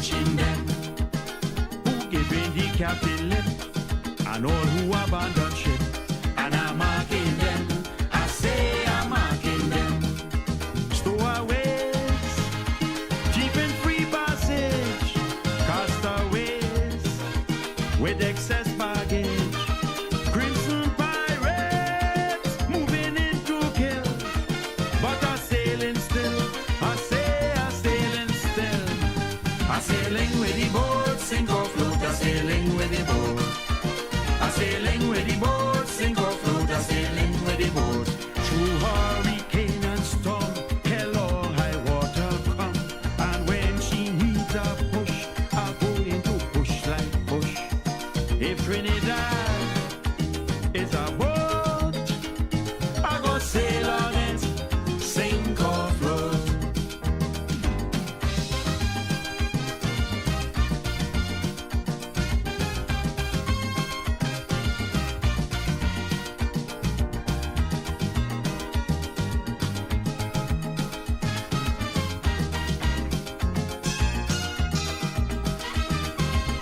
punching them, who giving the captain lip, and all who abandon ship, and I'm marking them. I say I'm marking them. Stowaways, keeping free passage, castaways with excess baggage, crimson pirates moving in to kill, but are sailing still. I say are sailing still. Are sailing with the boat, sink or float. Are sailing with the boat. Are sailing with the boat, sink or float. Are sailing with the boat. Through hurricane and storm, hell or high water come, and when she needs a push, I'm going to push like push. If Trinidad is a boat, I go sail on it, sink or float.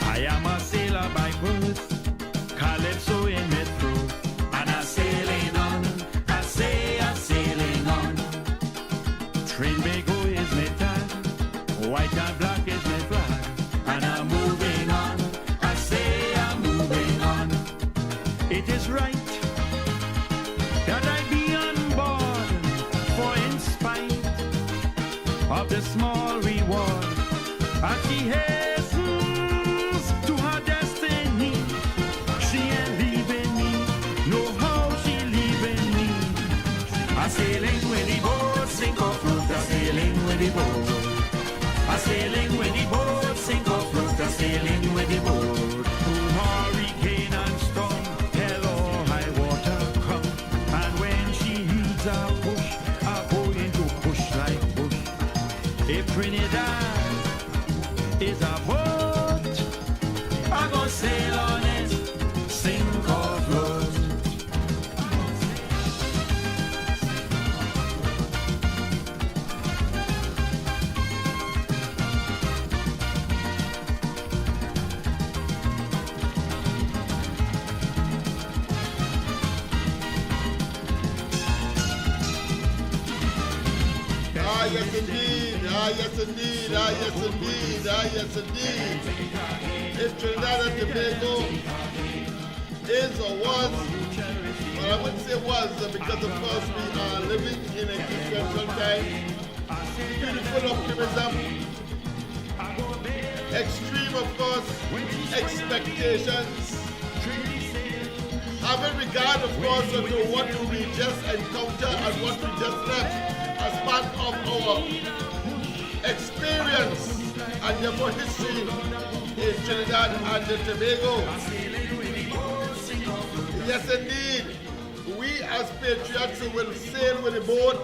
I am a sailor by birth, calypso in my throat, and I'm sailing on. I say I'm sailing on. Trinbago is my tag, white and black is my flag, and I'm moving on. I say I'm moving on. It is right that I be on board, for in spite of the small reward, as she hastens to her destiny, she ain't leaving me. Know how she leaving me. I'm sailing with the boat, sink or float. I'm sailing with the boat. I'm sailing with the boat, sink or float. I'm sailing with the boat. Through hurricane and storm, hell or high water come, and when she needs a push, I'm going to push like push. If Trinidad is a boat, I go sail on it, sink or float. Ah, yes indeed. Ah, yes indeed. Ah, yes indeed. Ah, yes indeed. If Trinidad and Tobago is or was, but I wouldn't say was because of course we are living in a different time. Beautiful optimism, extreme of course expectations, having regard of course to what we just encountered and what we just left as part of our experience and therefore history in Trinidad and Tobago. Yes indeed, we as patriots will sail with the boat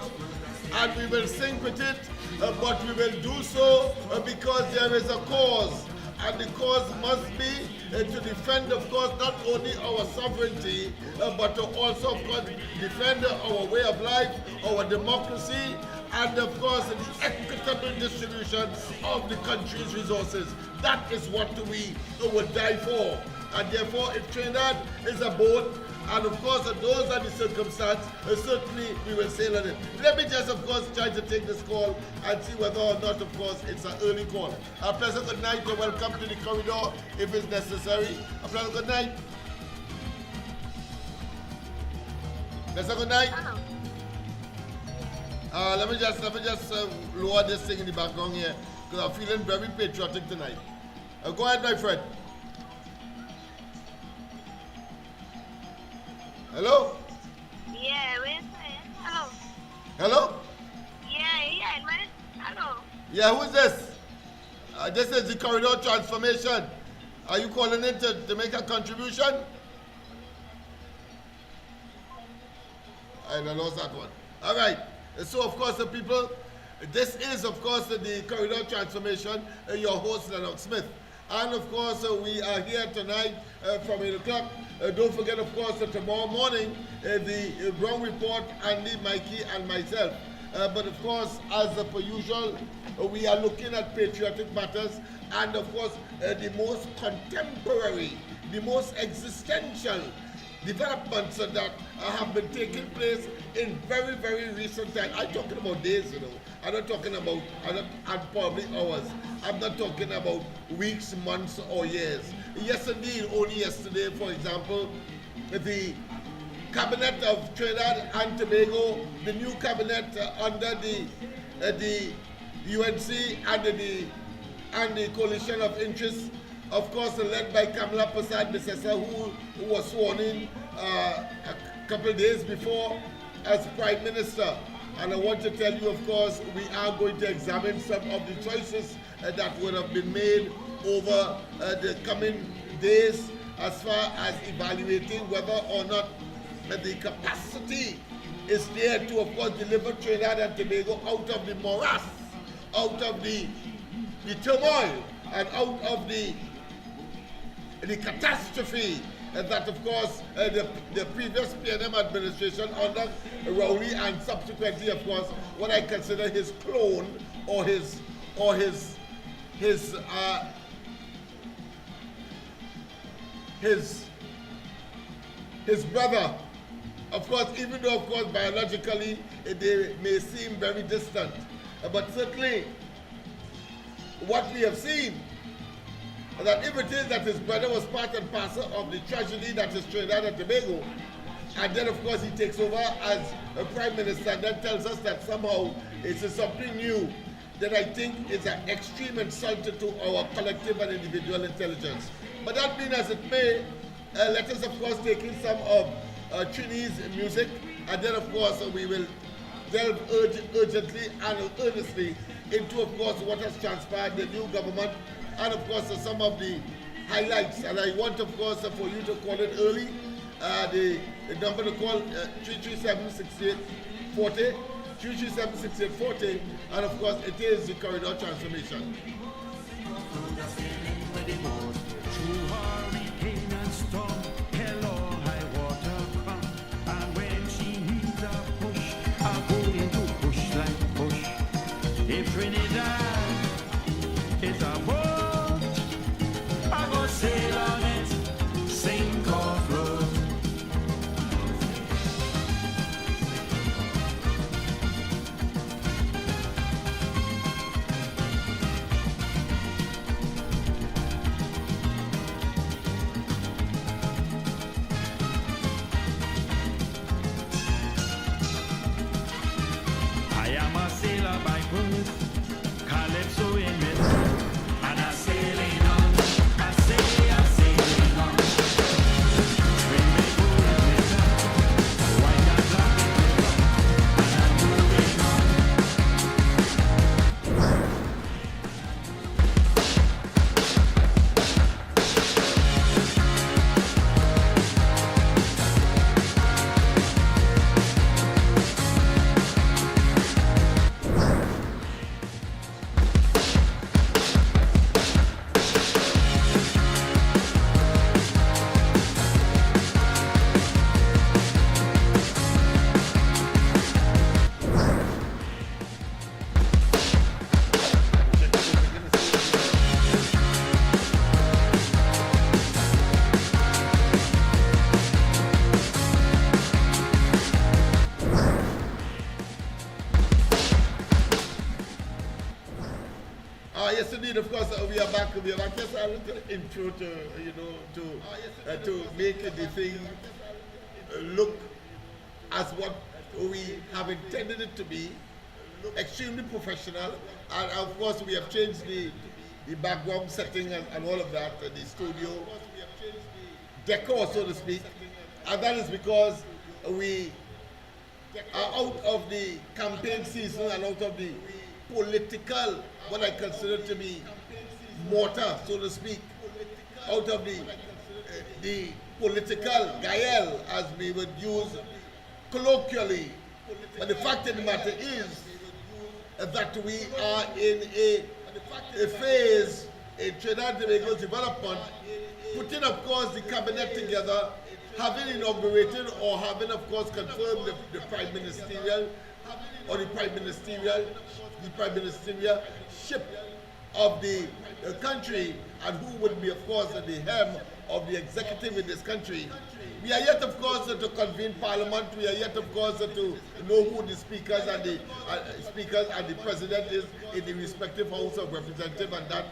and we will sink with it, but we will do so because there is a cause, and the cause must be to defend of course not only our sovereignty but to also of course defend our way of life, our democracy, and of course the equitable distribution of the country's resources. That is what we would die for. And therefore if Trinidad is a boat, and of course those are the circumstances, certainly we will sail on it. Let me just of course try to take this call and see whether or not of course it's an early call. A pleasant good night and welcome to the corridor if it's necessary. A pleasant good night. Pleasant good night. Let me just lower this thing in the background here because I'm feeling very patriotic tonight. Go ahead, my friend. Hello? Yeah, where's hello? Hello? Yeah, man. Hello. Yeah, who is this? This is the corridor transformation. Are you calling in to make a contribution? I lost that one. All right. So, of course, the people, this is, of course, the corridor transformation, your host, Lennox Smith. And, of course, we are here tonight from 8 o'clock. Don't forget, of course, tomorrow morning, the Brown Report, Andy, Mikey, and myself But of course, as per usual, we are looking at patriotic matters and of course the most contemporary, the most existential developments that have been taking place in very, very recent time. I'm talking about days, you know. I'm not talking about and probably hours. I'm not talking about weeks, months, or years. Yes, indeed, only yesterday, for example, the cabinet of Trinidad and Tobago, the new cabinet under the UNC and the coalition of interests, of course, led by Kamala Prasad Bissessa, who was sworn in a couple of days before as Prime Minister. And I want to tell you, of course, we are going to examine some of the choices that would have been made over the coming days as far as evaluating whether or not the capacity is there to, of course, deliver Trinidad and Tobago out of the morass, out of the turmoil, and out of the catastrophe that, of course, the previous PNM administration under Rowley and subsequently, of course, what I consider his clone or his brother. Of course, even though, of course, biologically they may seem very distant, but certainly what we have seen, that if it is that his brother was part and parcel of the tragedy that is Trinidad and Tobago, and then of course he takes over as a Prime Minister and then tells us that somehow it is something new, that I think is an extreme insult to our collective and individual intelligence. But that being as it may, let us of course take in some of Trini's music, and then of course we will delve urgently and earnestly into, of course, what has transpired, the new government, and of course some of the highlights. And I want, of course, for you to call it early. The number to call 337-6840, 337-6840, and of course it is the corridor transformation. Through hurricane and storm, hell or high water come, and when she needs a push, I'm going to push like push. If Trinidad is a boat, I go sail on it, sink or float. I am a sailor by birth, calypso in me, and I'm sailing on. I say I'm sailing on. When we go in the town, white and black in the rock, and I'm moving on. Yes, indeed. Of course, we are back. We are back. Just a little intro to to make the thing look as what we have intended it to be, extremely professional. And of course, we have changed the background setting and all of that, the studio decor, so to speak. And that is because we are out of the campaign season and out of the political, what I consider to be mortar, so to speak, out of the political gael, as we would use colloquially. But the fact of the matter is that we are in a phase in Trinidad and Tobago's development, putting, of course, the cabinet together, having inaugurated or having, of course, confirmed the prime ministerial or the prime ministerial ship of the country, and who would be, of course, the hem of the executive in this country. We are yet, of course, to convene Parliament. We are yet, of course, to know who the speakers and the president is in the respective House of Representatives and that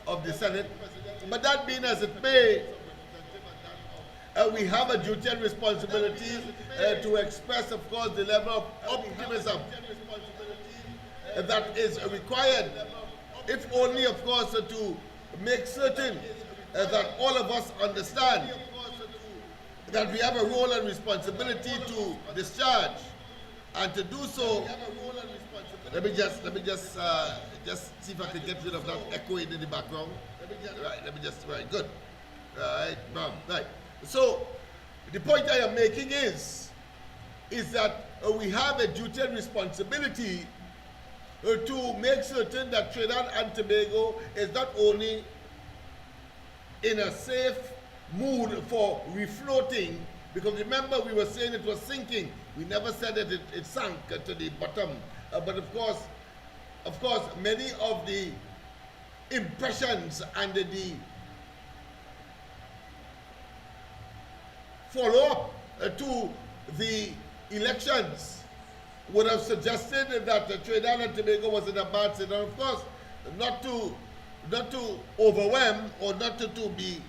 of the Senate. But that being as it may, we have a duty and responsibility to express, of course, the level of optimism that is required, if only, of course, to make certain that all of us understand that we have a role and responsibility to discharge, and to do so. Let me just see if I can get rid of that echoing in the background. Right, good. Right. So, the point I am making is that we have a duty and responsibility to make certain that Trinidad and Tobago is not only in a safe mood for refloating, because remember we were saying it was sinking. We never said that it sank to the bottom. But of course, many of the impressions and the follow-up to the elections would have suggested that Trinidad and Tobago was in a bad state. And of course, not to overwhelm or not to be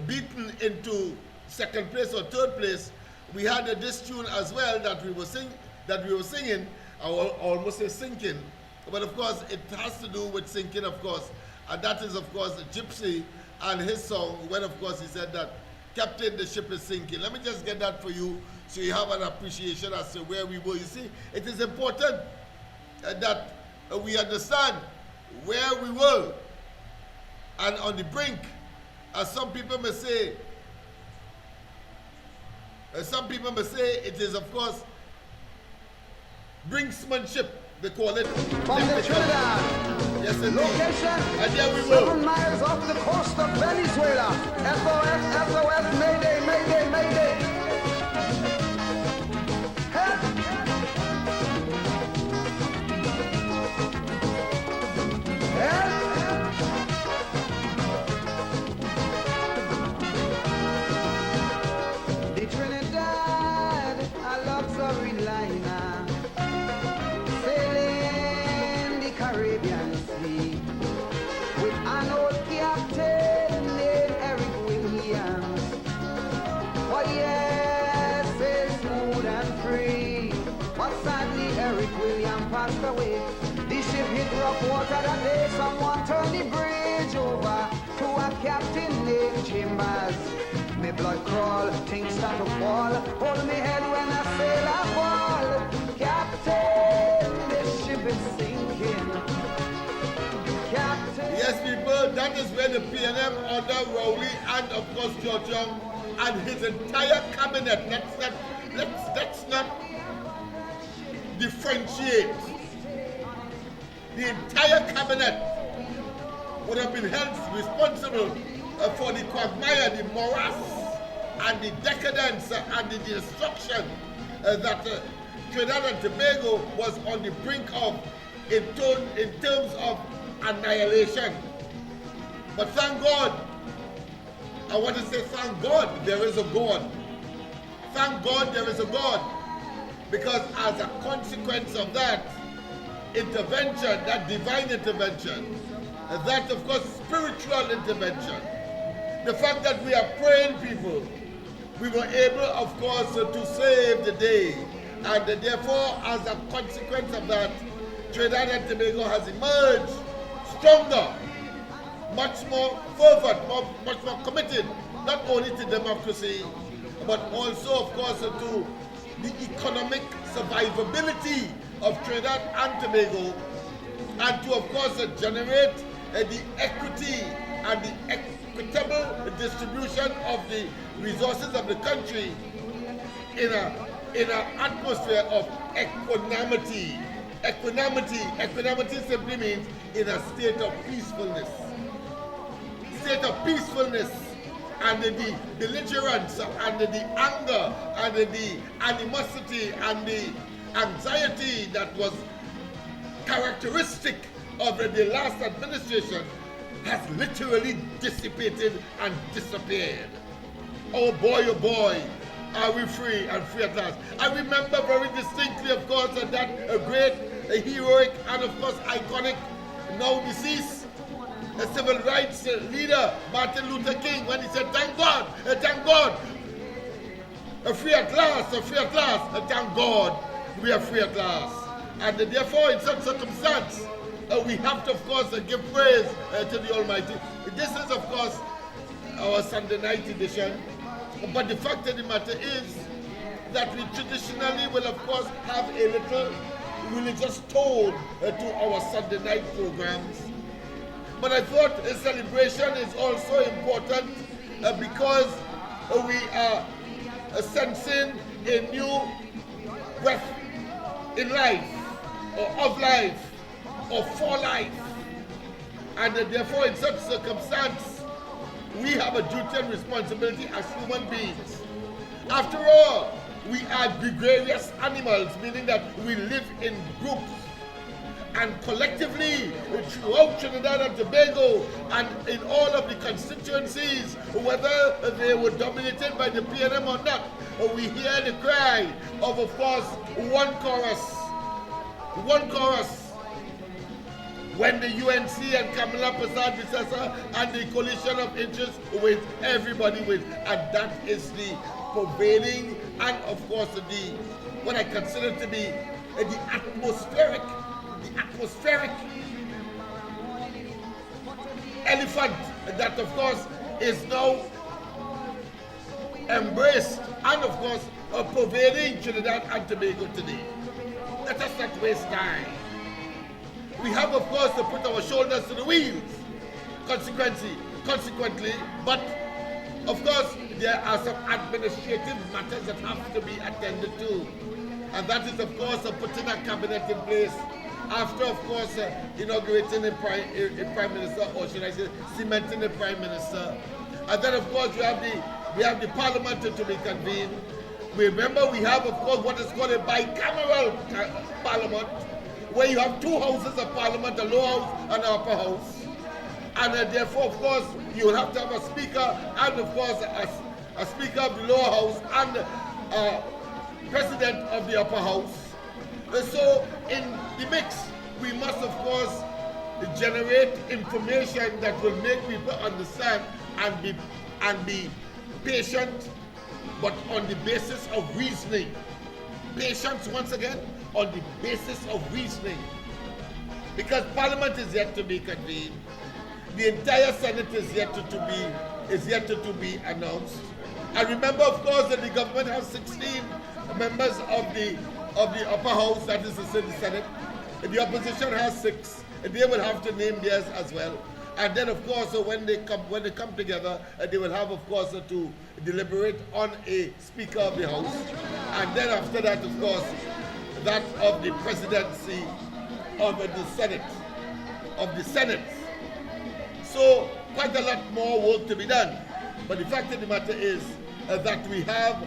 beaten into second place or third place, we had this tune as well that we were singing. I will almost say sinking, but of course it has to do with sinking, of course, and that is, of course, Gypsy and his song, when, of course, he said that, Captain, the ship is sinking. Let me just get that for you so you have an appreciation as to where we were. You see, it is important that we understand where we were and on the brink, as some people may say. It is, of course, brinksmanship, they call it. From the Trinidad, yes, indeed. Location, and there we were. 7 miles off the coast of Venezuela. SOS, Mayday, Mayday, Mayday. Help! Help! The Trinidad, a luxury liner, sailing the Caribbean Sea with an old captain named Eric Williams. For years, sail smooth and free, but sadly Eric Williams passed away. The ship hit rough water that day. Someone turned the bridge over to a captain named Chambers. Me blood crawl, things start to fall. Hold me head when I sail a fall. Captain, this ship is sinking. Captain. Yes, people, that is where the PNM under Rowley and, of course, George Young and his entire cabinet, let's not differentiate. The entire cabinet would have been held responsible for the quagmire, the morass, and the decadence and the destruction that Trinidad and Tobago was on the brink of in terms of annihilation. But thank God, I want to say thank God there is a God. Thank God there is a God, because as a consequence of that intervention, that divine intervention, that, of course, spiritual intervention, the fact that we are praying people, we were able, of course, to save the day. And therefore, as a consequence of that, Trinidad and Tobago has emerged stronger, much more fervent, much more committed, not only to democracy, but also, of course, to the economic survivability of Trinidad and Tobago, and to, of course, generate the equity and the equitable distribution of the resources of the country in an atmosphere of equanimity. Equanimity simply means in a state of peacefulness. And the belligerence and the anger and the animosity and the anxiety that was characteristic of the last administration has literally dissipated and disappeared. Oh boy, are we free and free at last. I remember very distinctly, of course, that a great, heroic, and of course iconic, now deceased, civil rights leader, Martin Luther King, when he said, thank God, free at last, thank God, we are free at last. And therefore, in such circumstance, we have to, of course, give praise to the Almighty. This is, of course, our Sunday night edition. But the fact of the matter is that we traditionally will, of course, have a little religious tone to our Sunday night programs. But I thought a celebration is also important because we are sensing a new breath in life, or of life, or for life. And therefore, in such circumstance, we have a duty and responsibility as human beings. After all, we are gregarious animals, meaning that we live in groups. And collectively, throughout Trinidad and Tobago, and in all of the constituencies, whether they were dominated by the PNM or not, we hear the cry of course, one chorus. When the UNC and Kamala Prasad and the coalition of interest with everybody with, and that is the prevailing and of course what I consider to be the atmospheric elephant that of course is now embraced and of course pervading Trinidad and Tobago today. Let us not waste time. We have of course to put our shoulders to the wheels, consequently, but of course there are some administrative matters that have to be attended to, and that is of course putting a cabinet in place after of course inaugurating a prime minister, or should I say cementing the prime minister. And then of course we have the parliament to be convened. Remember, we have of course what is called a bicameral parliament, where you have two houses of parliament, a lower house and an upper house. And therefore, of course, you will have to have a speaker and, of course, a speaker of the lower house and a president of the upper house. So, in the mix, we must, of course, generate information that will make people understand and be patient, but on the basis of reasoning. Patience, once again, on the basis of reasoning. Because Parliament is yet to be convened. The entire Senate is yet to be announced. And remember, of course, that the government has 16 members of the upper house, that is to say the Senate. The opposition has 6. They will have to name theirs as well. And then, of course, when they come together, they will have, of course, to deliberate on a Speaker of the House. And then after that, of course, that of the presidency of the Senate. So quite a lot more work to be done. But the fact of the matter is that we have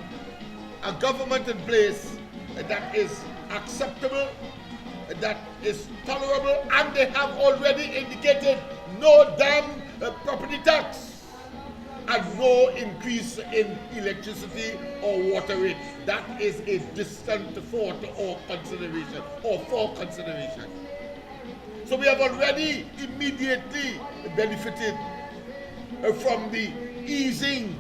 a government in place that is acceptable, that is tolerable, and they have already indicated no damn property tax and no increase in electricity or water rate. That is a distant thought or consideration, or for consideration. So we have already immediately benefited from the easing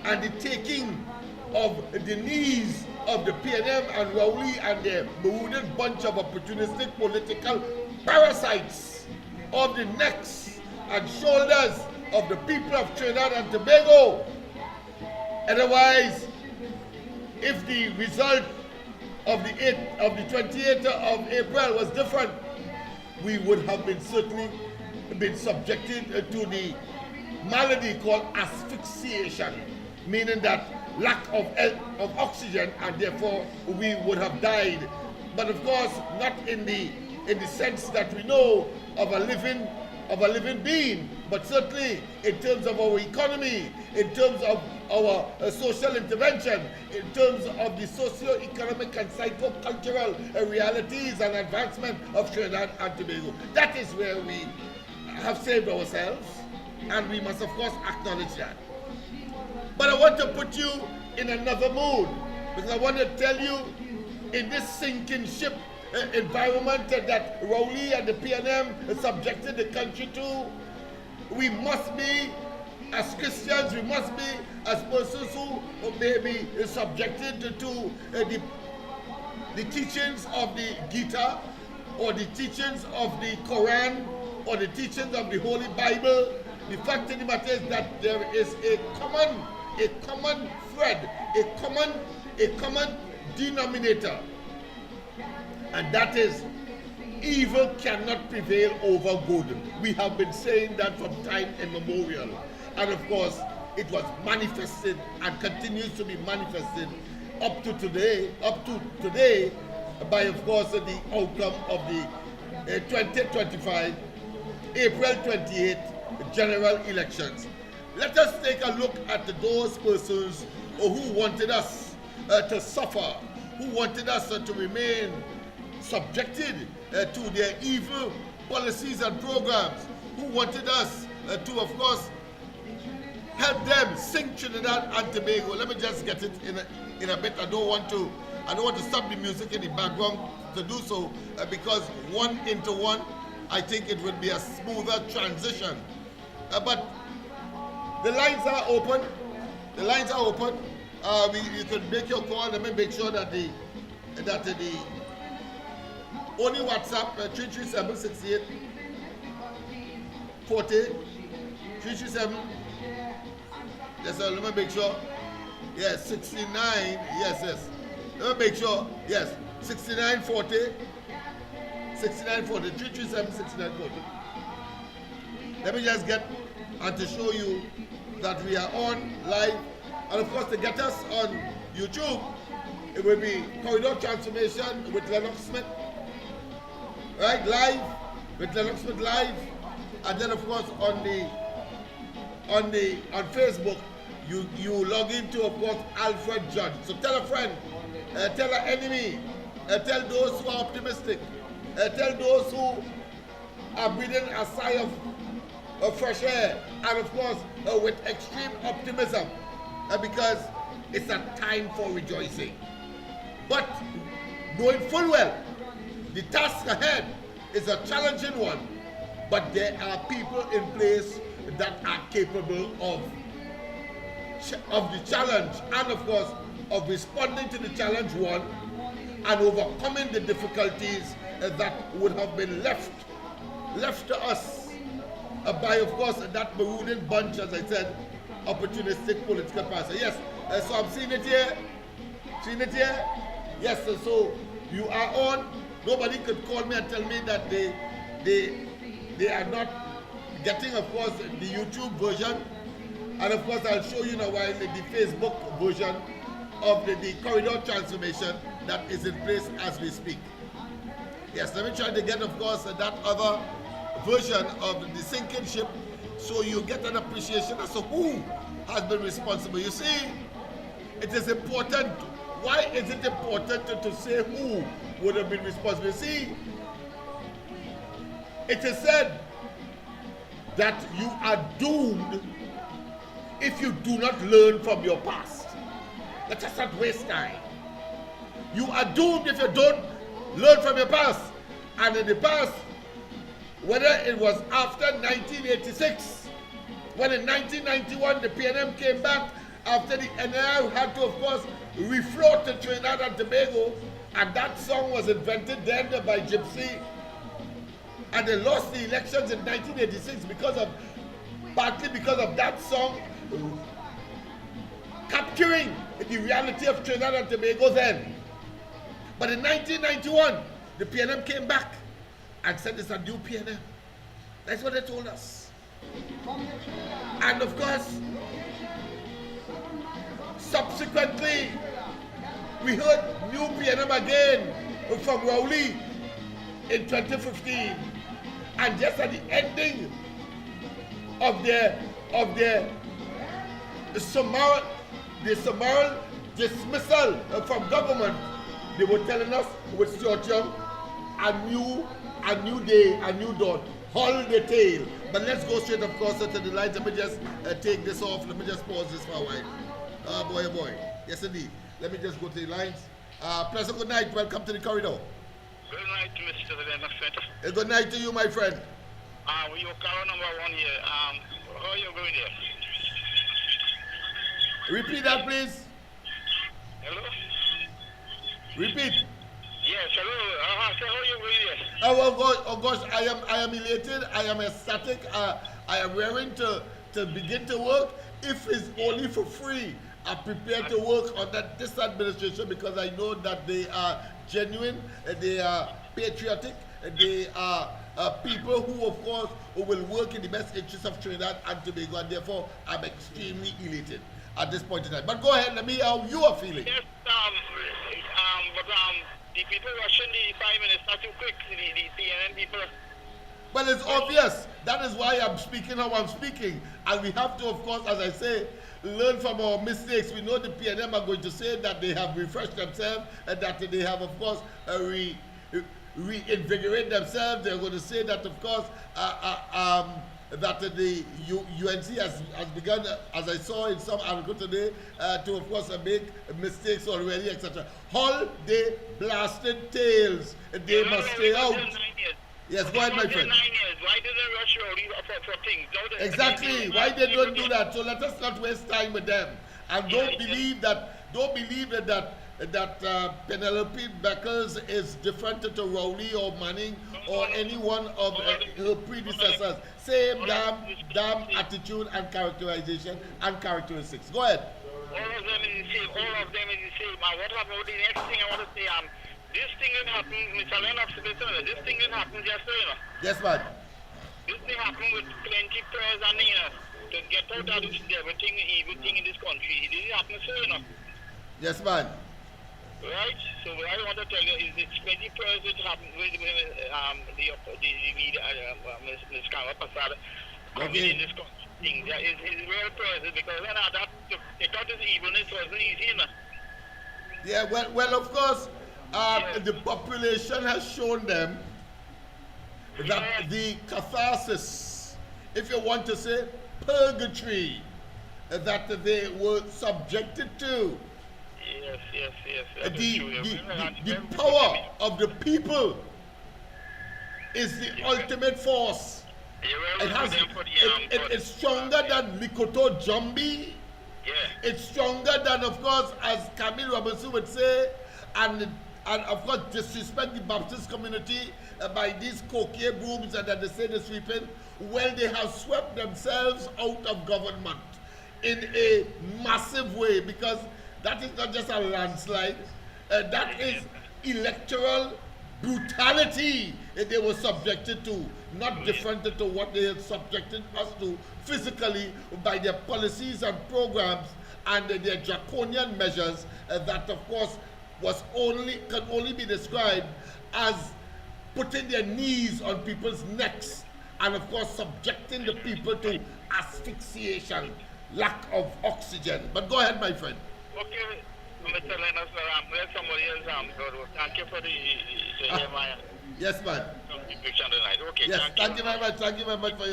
and the taking of the knees of the PNM and Rowley and their bewildered bunch of opportunistic political parasites of the necks and shoulders of the people of Trinidad and Tobago. Otherwise, if the result of the 28th of April was different, we would have been certainly been subjected to the malady called asphyxiation, meaning that lack of oxygen, and therefore we would have died. But of course, not in the sense that we know of a living of a living being, but certainly in terms of our economy, in terms of our social intervention, in terms of the socio-economic and psycho-cultural realities and advancement of Trinidad and Tobago. That is where we have saved ourselves, and we must of course acknowledge that. But I want to put you in another mood, because I want to tell you, in this sinking ship environment that Rowley and the PNM subjected the country to, we must be, as Christians, we must be, as persons who may be subjected to the teachings of the Gita, or the teachings of the Quran, or the teachings of the Holy Bible. The fact of the matter is that there is a common thread, a common denominator, and that is evil cannot prevail over good. We have been saying that from time immemorial, and of course it was manifested and continues to be manifested up to today by of course the outcome of the 2025 April 28th general elections. Let us take a look at those persons who wanted us to suffer, who wanted us to remain subjected to their evil policies and programs, who wanted us to, of course, help them sink Trinidad and Tobago. Let me just get it in a bit. I don't want to stop the music in the background to do so, because one into one, I think it would be a smoother transition. But the lines are open. The lines are open. You can make your call. Let me make sure that the only WhatsApp 33768 40 337. Yes, sir. Let me make sure. Yes, 69. Yes. Let me make sure. Yes, 6940. 6940. 337 6940. Let me just get and to show you that we are on live, and of course to get us on YouTube, it will be Corridor Transformation with Lennox Smith, right? Live with Lennox Smith live, and then of course on Facebook you log into of course Alfred Judge. So tell a friend, tell an enemy, tell those who are optimistic, tell those who are breathing a sigh of fresh air, and of course with extreme optimism, because it's a time for rejoicing. But knowing full well the task ahead is a challenging one, but there are people in place that are capable of the challenge, and of course of responding to the challenge one and overcoming the difficulties that would have been left to us by, of course, that marooning bunch, as I said, opportunistic political party. Yes, so I'm seeing it here. Yes, so you are on. Nobody could call me and tell me that they are not getting, of course, the YouTube version. And of course, I'll show you in a while the Facebook version of the corridor transformation that is in place as we speak. Yes, let me try to get, of course, that other version of the sinking ship, so you get an appreciation as to who has been responsible. You see, it is important. Why is it important to say who would have been responsible? You see, it is said that you are doomed if you do not learn from your past. Let us not waste time. You are doomed if you don't learn from your past. And in the past, whether it was after 1986, when in 1991 the PNM came back after the NRI had to, of course, refloat to Trinidad and Tobago, and that song was invented then by Gypsy, and they lost the elections in 1986 partly because of that song capturing the reality of Trinidad and Tobago then. But in 1991, the PNM came back and said it's a new PNM. That's what they told us. And of course, subsequently, we heard new PNM again from Rowley in 2015. and just at the ending of their summary dismissal from government, they were telling us with Stuart Young, a new day, a new dawn. Hold the tail. But let's go straight, of course, to the lines. Let me just take this off. Let me just pause this for a while. Oh boy. Yes, indeed. Let me just go to the lines. Pleasant good night. Welcome to the corridor. Good night, Mr. Lennox. Good night to you, my friend. You're car number 1 here. How are you going there? Repeat that, please. Hello? Repeat. Yes, hello. So how are you going there? Oh gosh, I am elated. I am ecstatic. I am raring to begin to work. If it's only for free, I'm prepared to work on this administration because I know that they are genuine, they are patriotic, they are people who, of course, who will work in the best interest of Trinidad and Tobago, and therefore I'm extremely elated at this point in time. But go ahead, let me hear how you are feeling. Yes, but the people rushing the Prime Minister too quick, the CNN people. Well, it's obvious. That is why I'm speaking how I'm speaking. And we have to, of course, as I say, learn from our mistakes. We know the PNM are going to say that they have refreshed themselves and that they have, of course, reinvigorate themselves. They're going to say that, of course, that the UNC has begun, as I saw in some article today, to, of course, make mistakes already, etc. Hold the blasted tails. They must stay out. Yes, go ahead, my friend. 9 years. Why did they rush Rowley for things? Exactly. Why they don't do that? So let us not waste time with them. And don't believe that Penelope Beckers is different to Rowley or Manning or any one of her predecessors. Same damn attitude and characterization and characteristics. Go ahead. All of them is the same. All of them is the same. What about the next thing I want to say? This thing didn't happen, Mr. Lennox, this thing didn't happen just so, Yes, man. This thing happened with plenty prayers and, to get out of this everything, evil thing in this country. It didn't happen so, Yes, man. Right? So what I want to tell you is it's plenty prayers that happened with Ms. Kama Pasada coming in this country. It's real prayers because that they thought this evilness wasn't easy, Yeah, well, of course, the population has shown them that the catharsis, if you want to say purgatory, that they were subjected to. Yes. The power of the people is the ultimate force. It's stronger than Likoto Jumbi. Yeah. It's stronger than, of course, as Camille Robinson would say, and of course disrespect the Baptist community by these cocaine brooms and that they say they're sweeping. Well, they have swept themselves out of government in a massive way, because that is not just a landslide, that is electoral brutality they were subjected to, not different to what they had subjected us to physically by their policies and programs and their draconian measures that, of course, can only be described as putting their knees on people's necks and, of course, subjecting the people to asphyxiation, lack of oxygen. But go ahead, my friend. Okay, Mr. Lennox, let somebody else go. Thank you for the yes, man. contribution tonight. Okay, yes, thank you very much. Thank you very much for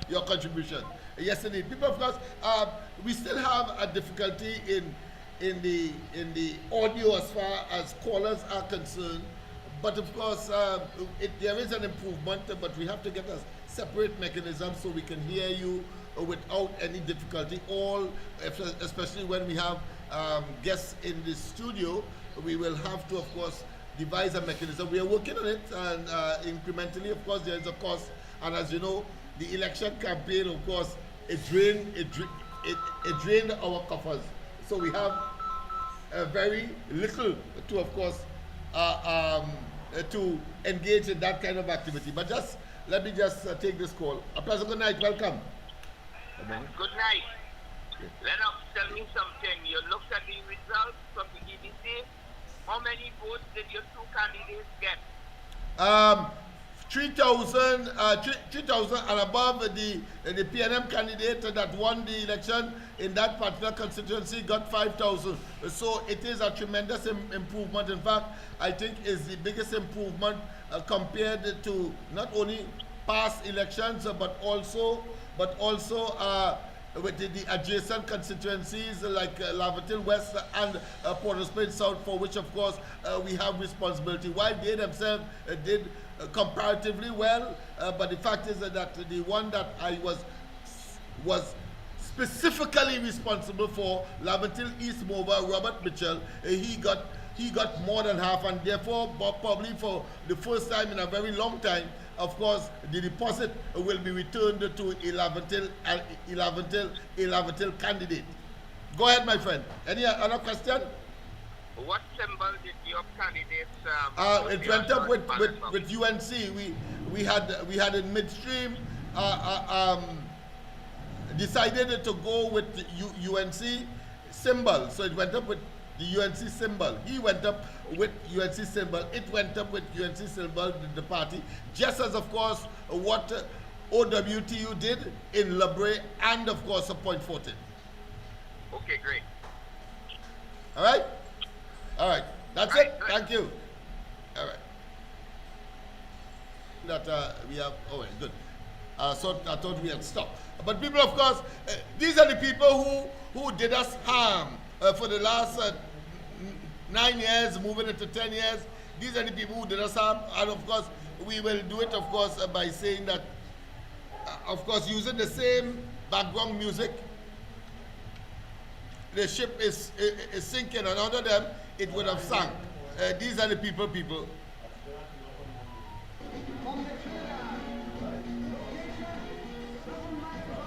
your contribution. Yes, indeed. People, of course, we still have a difficulty in the audio as far as callers are concerned. But of course, there is an improvement, but we have to get a separate mechanism so we can hear you without any difficulty. Especially when we have guests in the studio, we will have to, of course, devise a mechanism. We are working on it, and incrementally, of course, there is a cost. And as you know, the election campaign, of course, it drained our coffers. So we have very little to, of course, to engage in that kind of activity. But let me take this call. A pleasant good night. Welcome. Good night. Lennox, tell me something. You looked at the results from the EBC. How many votes did your two candidates get? 3,000 and above. The PNM candidate that won the election in that particular constituency got 5,000. So it is a tremendous improvement. In fact, I think is the biggest improvement compared to not only past elections but also with the adjacent constituencies like Lavatil West and Port of Spain South, for which of course we have responsibility. While they themselves did comparatively well, but the fact is that the one that I was specifically responsible for, Lavatil East Mover, Robert Mitchell, he got more than half, and therefore probably for the first time in a very long time, of course, the deposit will be returned to a Lavatil candidate. Go ahead, my friend. Any other question? What symbol did your candidates? It went up with UNC. We had in midstream decided to go with the UNC symbol, so it went up with the UNC symbol. He went up with UNC symbol. It went up with UNC symbol, the party, just as of course what OWTU did in Lebre and of course Point Fortin. Okay, great. All right? All right. That's it. Thank you. All right. That we have, oh, good. So I thought we had stopped. But people, of course, these are the people who did us harm for the last 9 years, moving into 10 years. These are the people who did us harm, and of course, we will do it, of course, by saying that, of course, using the same background music. The ship is sinking, and under them, it would have sunk. These are the people.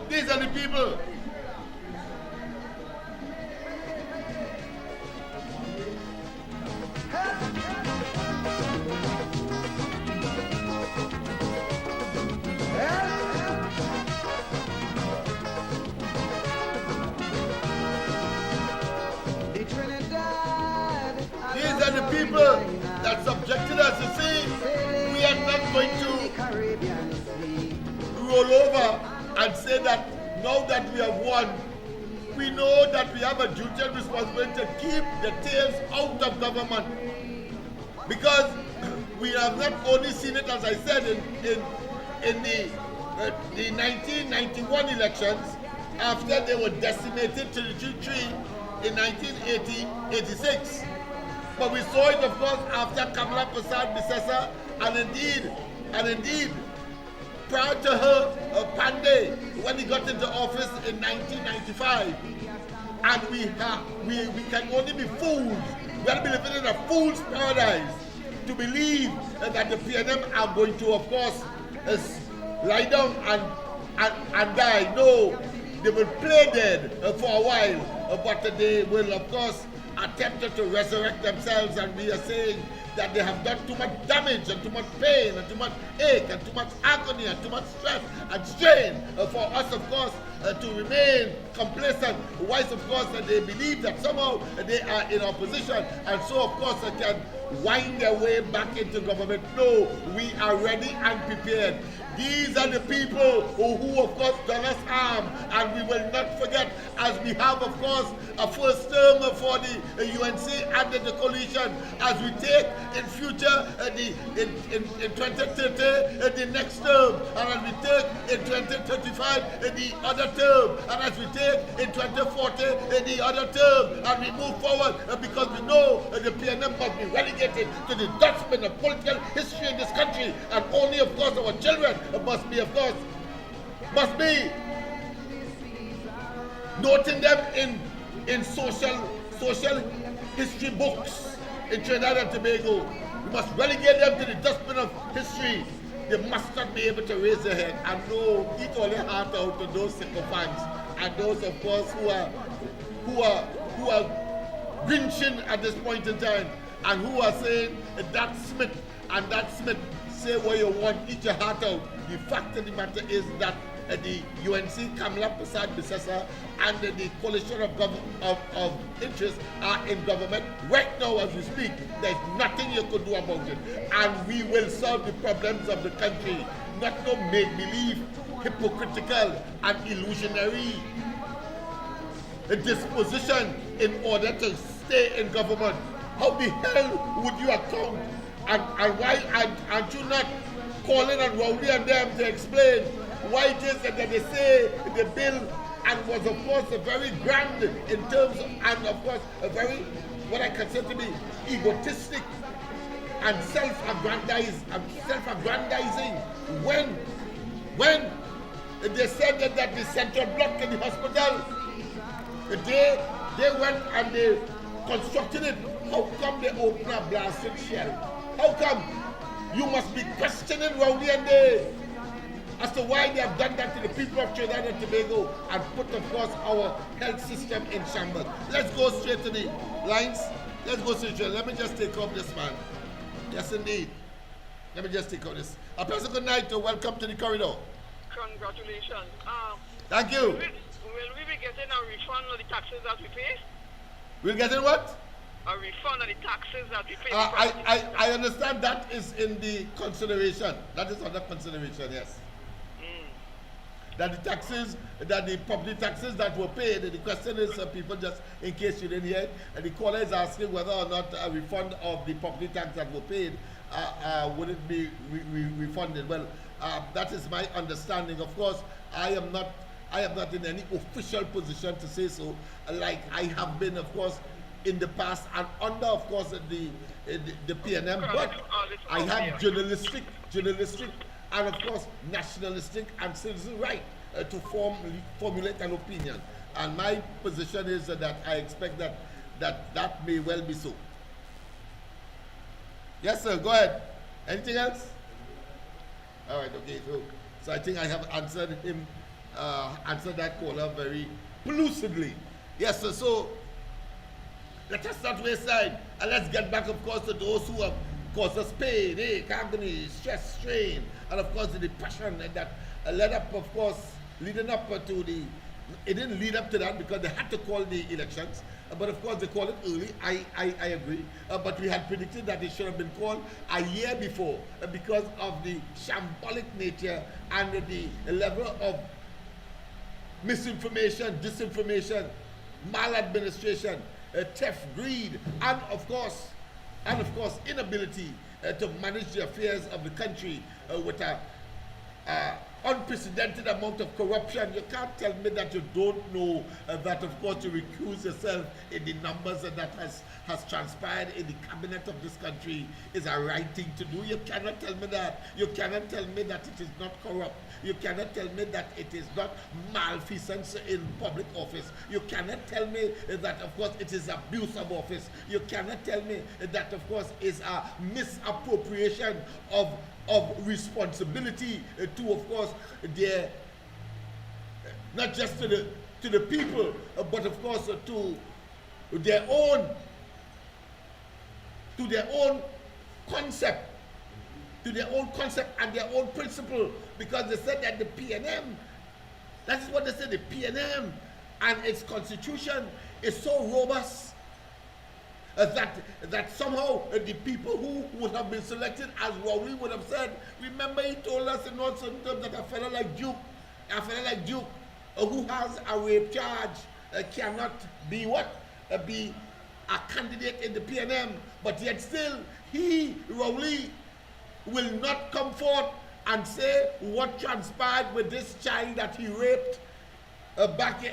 These are the people. These are the people that subjected us. You see, we are not going to roll over and say that now that we have won, we know that we have a duty and responsibility to keep the tails out of government. Because we have not only seen it, as I said, in the 1991 elections, after they were decimated to the tree in 1986. But we saw it, of course, after Kamala Prasad Bisesa, and indeed, prior to her, Pandey, when he got into office in 1995. And we can only be fools. We are living in a fool's paradise to believe that the PNM are going to, of course, lie down and die. No, they will play dead for a while, but they will, of course, attempt to resurrect themselves, and we are saying that they have done too much damage and too much pain and too much ache and too much agony and too much stress and strain for us, of course, to remain complacent. Whilst, of course, they believe that somehow they are in opposition and so, of course, they can wind their way back into government. No, we are ready and prepared. These are the people who of course, done us harm, and we will not forget, as we have, of course, a first term for the UNC and the coalition, as we take in future, in 2030, the next term, and as we take in 2035, the other term, and as we take in 2040, the other term, and we move forward, because we know the PNM must be relegated to the dustbin of political history in this country, and only, of course, our children must be noting them in social history books in Trinidad and Tobago. We must relegate them to the dustbin of history. They must not be able to raise their head and know, eat all their heart out to those sycophants and those, of course, who are grinching at this point in time, and who are saying that Smith and that Smith, say what you want, eat your heart out. The fact of the matter is that the UNC, Kamala Prasad Bisesa, and the coalition of interests are in government right now as we speak. There's nothing you could do about it. And we will solve the problems of the country. Not no make-believe, hypocritical, and illusionary disposition in order to stay in government. How the hell would you account? And why aren't you not calling on Rowley and them to explain why it is that they say the bill and was of course a very grand in terms of, and of course a very, what I consider to be egotistic and self-aggrandizing when they said that the central block in the hospital, they went and they constructed it. How come they open a blasted shell? How come? You must be questioning Rowley and they as to why they have done that to the people of Trinidad and Tobago and put, of course, our health system in shambles. Let's go straight to the lines. Let's go straight to it. Let me just take off this man. Yes, indeed. Let me just take off this. A pleasant good night. Welcome to the corridor. Congratulations. Thank you. Will we be getting a refund of the taxes that we pay? We're getting what? A refund of the taxes that we pay. I understand that is in the consideration. That is under consideration, yes. That the taxes, that the property taxes that were paid, the question is, people, just in case you didn't hear it, the caller is asking whether or not a refund of the property tax that were paid, would it be refunded? Well, that is my understanding. Of course, I am not in any official position to say so, like I have been, of course, in the past and under, of course, the PNM, but I have journalistic, and of course, nationalistic and citizen right to formulate an opinion. And my position is that I expect that may well be so. Yes, sir, go ahead. Anything else? All right, okay, so I think I have answered him, answered that caller very lucidly. Yes, sir, so let us not waste time, and let's get back, of course, to those who have caused us pain, agony, stress, strain, and of course the depression that led up, of course, leading up to the, it didn't lead up to that because they had to call the elections, but of course they called it early, I agree, but we had predicted that it should have been called a year before because of the shambolic nature and the level of misinformation, disinformation, maladministration, theft, greed, and of course, inability to manage the affairs of the country with a unprecedented amount of corruption. You can't tell me that you don't know that, of course, you recuse yourself in the numbers that has transpired in the cabinet of this country is a right thing to do. You cannot tell me that. You cannot tell me that it is not corrupt. You cannot tell me that it is not malfeasance in public office. You cannot tell me that, of course, it is abuse of office. You cannot tell me that, of course, is a misappropriation of responsibility to, of course, their, not just to the people, but of course to their own concept, and their own principle, because they said that the PNM, that is what they said, the PNM and its constitution is so robust that somehow the people who would have been selected, as Rowley would have said, remember he told us in all certain terms that a fellow like Duke, who has a rape charge, cannot be be a candidate in the PNM, but yet still Rowley, will not come forth and say what transpired with this child that he raped back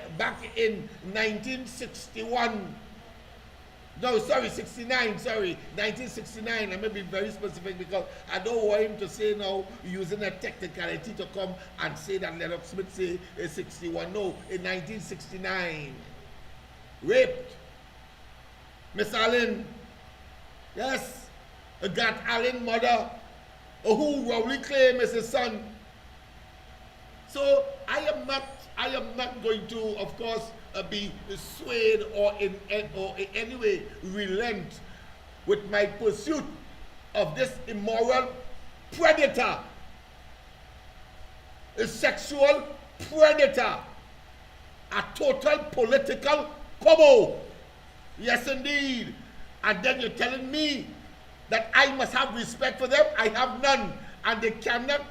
in 1961. No, sorry, 1969. I may be very specific because I don't want him to say now, using a technicality to come and say that Lennox Smith say 61. No, in 1969. Raped. Miss Allen. Yes. Got Allen mother, who Rowley claimed is his son. So I am not going to, of course, be swayed or in any way relent with my pursuit of this immoral predator, a sexual predator, a total political combo. Yes, indeed. And then you're telling me that I must have respect for them? I have none. And they cannot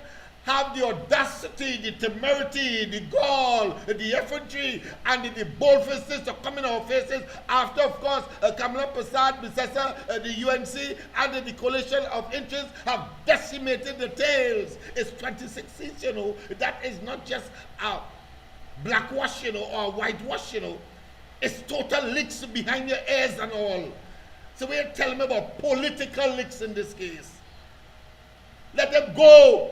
have the audacity, the temerity, the gall, the effrontery, and the boldface to come in our faces after, of course, Kamala Prasad, Bissessa, the UNC, and the coalition of interests have decimated the tails. It's 2016, you know. That is not just a blackwash, you know, or whitewash, you know. It's total licks behind your ears and all. So we're telling me about political licks in this case. Let them go,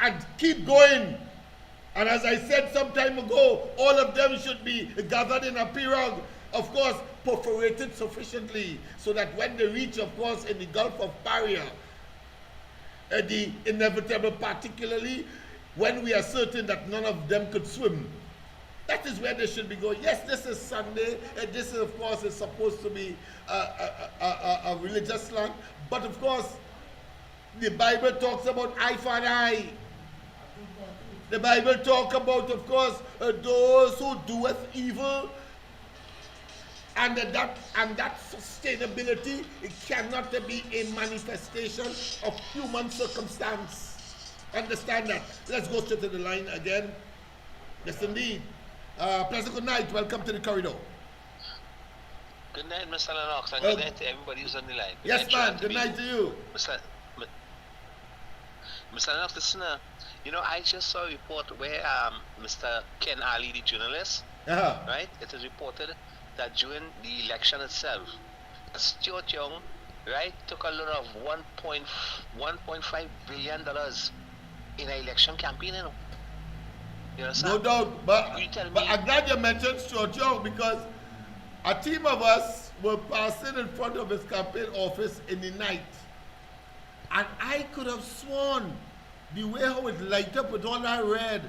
and keep going. And as I said some time ago, all of them should be gathered in a pirogue, of course, perforated sufficiently, so that when they reach, of course, in the Gulf of Paria, the inevitable, particularly when we are certain that none of them could swim, that is where they should be going. Yes, this is Sunday, and this, is, of course, is supposed to be a religious slang, but of course, the Bible talks about eye for an eye. The Bible talks about, of course, those who doeth evil, and that sustainability, it cannot be a manifestation of human circumstance. Understand that. Let's go straight to the line again. Yes, indeed. Pleasant good night. Welcome to the corridor. Good night, Mr. Lennox, and good night to everybody who's on the line. Yes, man. Good night to you. Mr. Lennox, listen, you know, I just saw a report where Mr. Ken Ali, the journalist, right, it is reported that during the election itself, Stuart Young, right, took a loan of $1.5 billion in an election campaign, you know. You understand? No doubt, but I'm glad you mentioned Stuart Young, because a team of us were passing in front of his campaign office in the night. And I could have sworn the way how it light up with all that red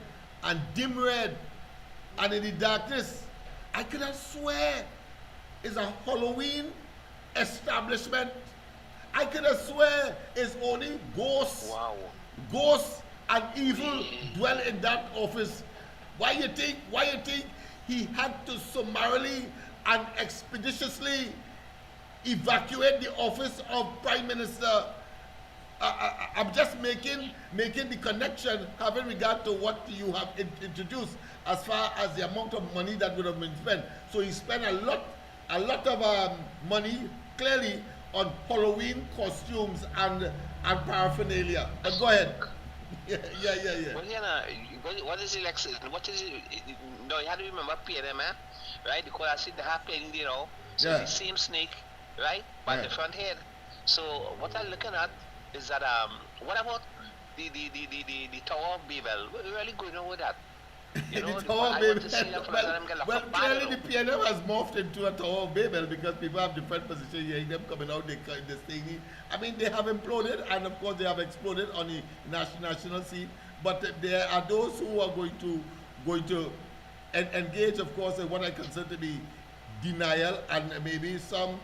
and dim red and in the darkness, I could have swear it's a Halloween establishment. I could have swear it's only ghosts. Wow. Ghosts and evil dwell in that office. Why you think he had to summarily and expeditiously evacuate the office of Prime Minister? I'm just making the connection having regard to what you have introduced as far as the amount of money that would have been spent. So he spent a lot of money clearly on Halloween costumes and paraphernalia. But go ahead. Yeah. Well, you know, what is election? What is it? No, you have to remember PNM, right? Because I see the happening, you know. So it's the same snake, right? But the front head. So what I'm looking at is that what about the Tower of Babel? We're really going on with that. You know, the Tower of Babel. Well, clearly the PNM has morphed into a Tower of Babel because people have different positions. You hear them coming out, they staying. I mean, they have imploded, and of course they have exploded on the national scene. But there are those who are going to engage, of course, in what I consider to be denial and maybe some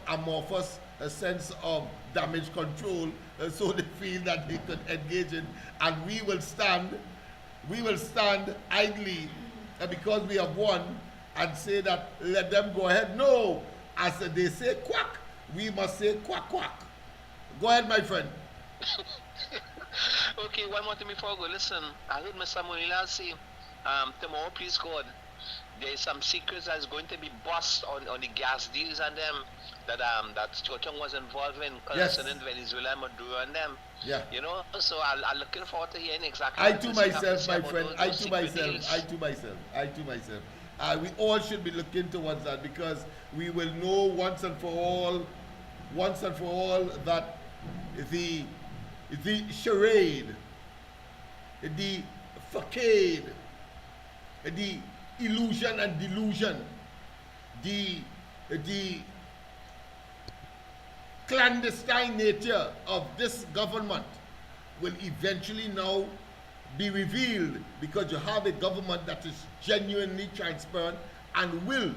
amorphous sense of damage control, so they feel that they could engage in, and we will stand idly because we have won and say that let them go ahead. No, as they say quack, we must say quack quack. Go ahead, my friend. Okay, one more thing before I go. Listen, I heard Mr. Munila say tomorrow, please God, there is some secrets that's going to be bust on the gas deals and them that Stuart Young was involved in concerning Venezuela and Maduro and them. Yeah. You know, so I'm looking forward to hearing exactly. I too myself, my friend. I too myself. We all should be looking towards that, because we will know once and for all that the charade, the facade, the illusion and delusion, the clandestine nature of this government will eventually now be revealed, because you have a government that is genuinely transparent and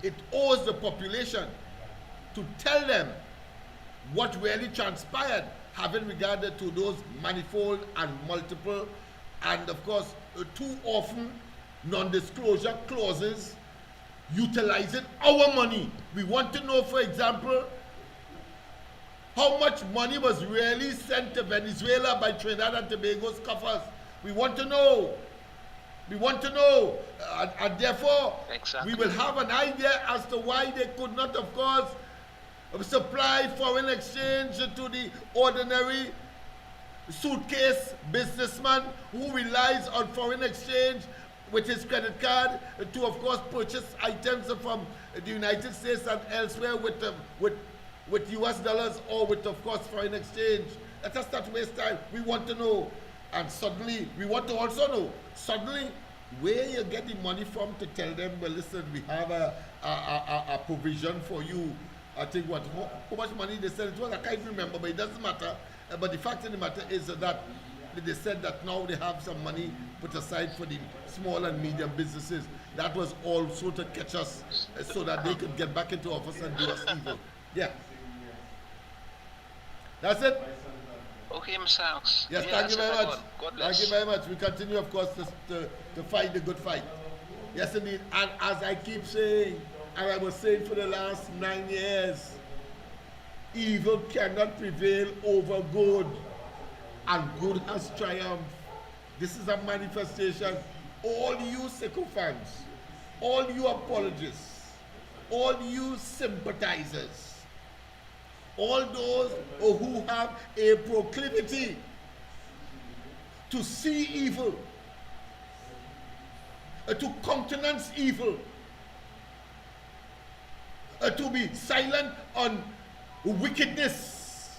it owes the population to tell them what really transpired, having regard to those manifold and multiple and of course, too often non-disclosure clauses utilizing our money. We want to know, for example, how much money was really sent to Venezuela by Trinidad and Tobago's coffers. We want to know. We want to know. And therefore, we will have an idea as to why they could not, of course, supply foreign exchange to the ordinary suitcase businessman who relies on foreign exchange with his credit card to, of course, purchase items from the United States and elsewhere with US dollars or with, of course, foreign exchange. Let us not waste time. We want to know. And suddenly, we want to also know, suddenly, where you get the money from to tell them, well, listen, we have a provision for you. I think how much money they said it was, I can't remember, but it doesn't matter. But the fact of the matter is that they said that now they have some money put aside for the small and medium businesses. That was also to catch us so that they could get back into office and do us evil. Yeah. That's it. Okay, Mr. Alex. Yes, thank you very much. God bless. Thank you very much. We continue, of course, to fight the good fight. Yes, indeed. And as I keep saying, and I was saying for the last 9 years, evil cannot prevail over good, and good has triumphed. This is a manifestation. All you sycophants, all you apologists, all you sympathizers, all those who have a proclivity to see evil, to countenance evil, to be silent on wickedness,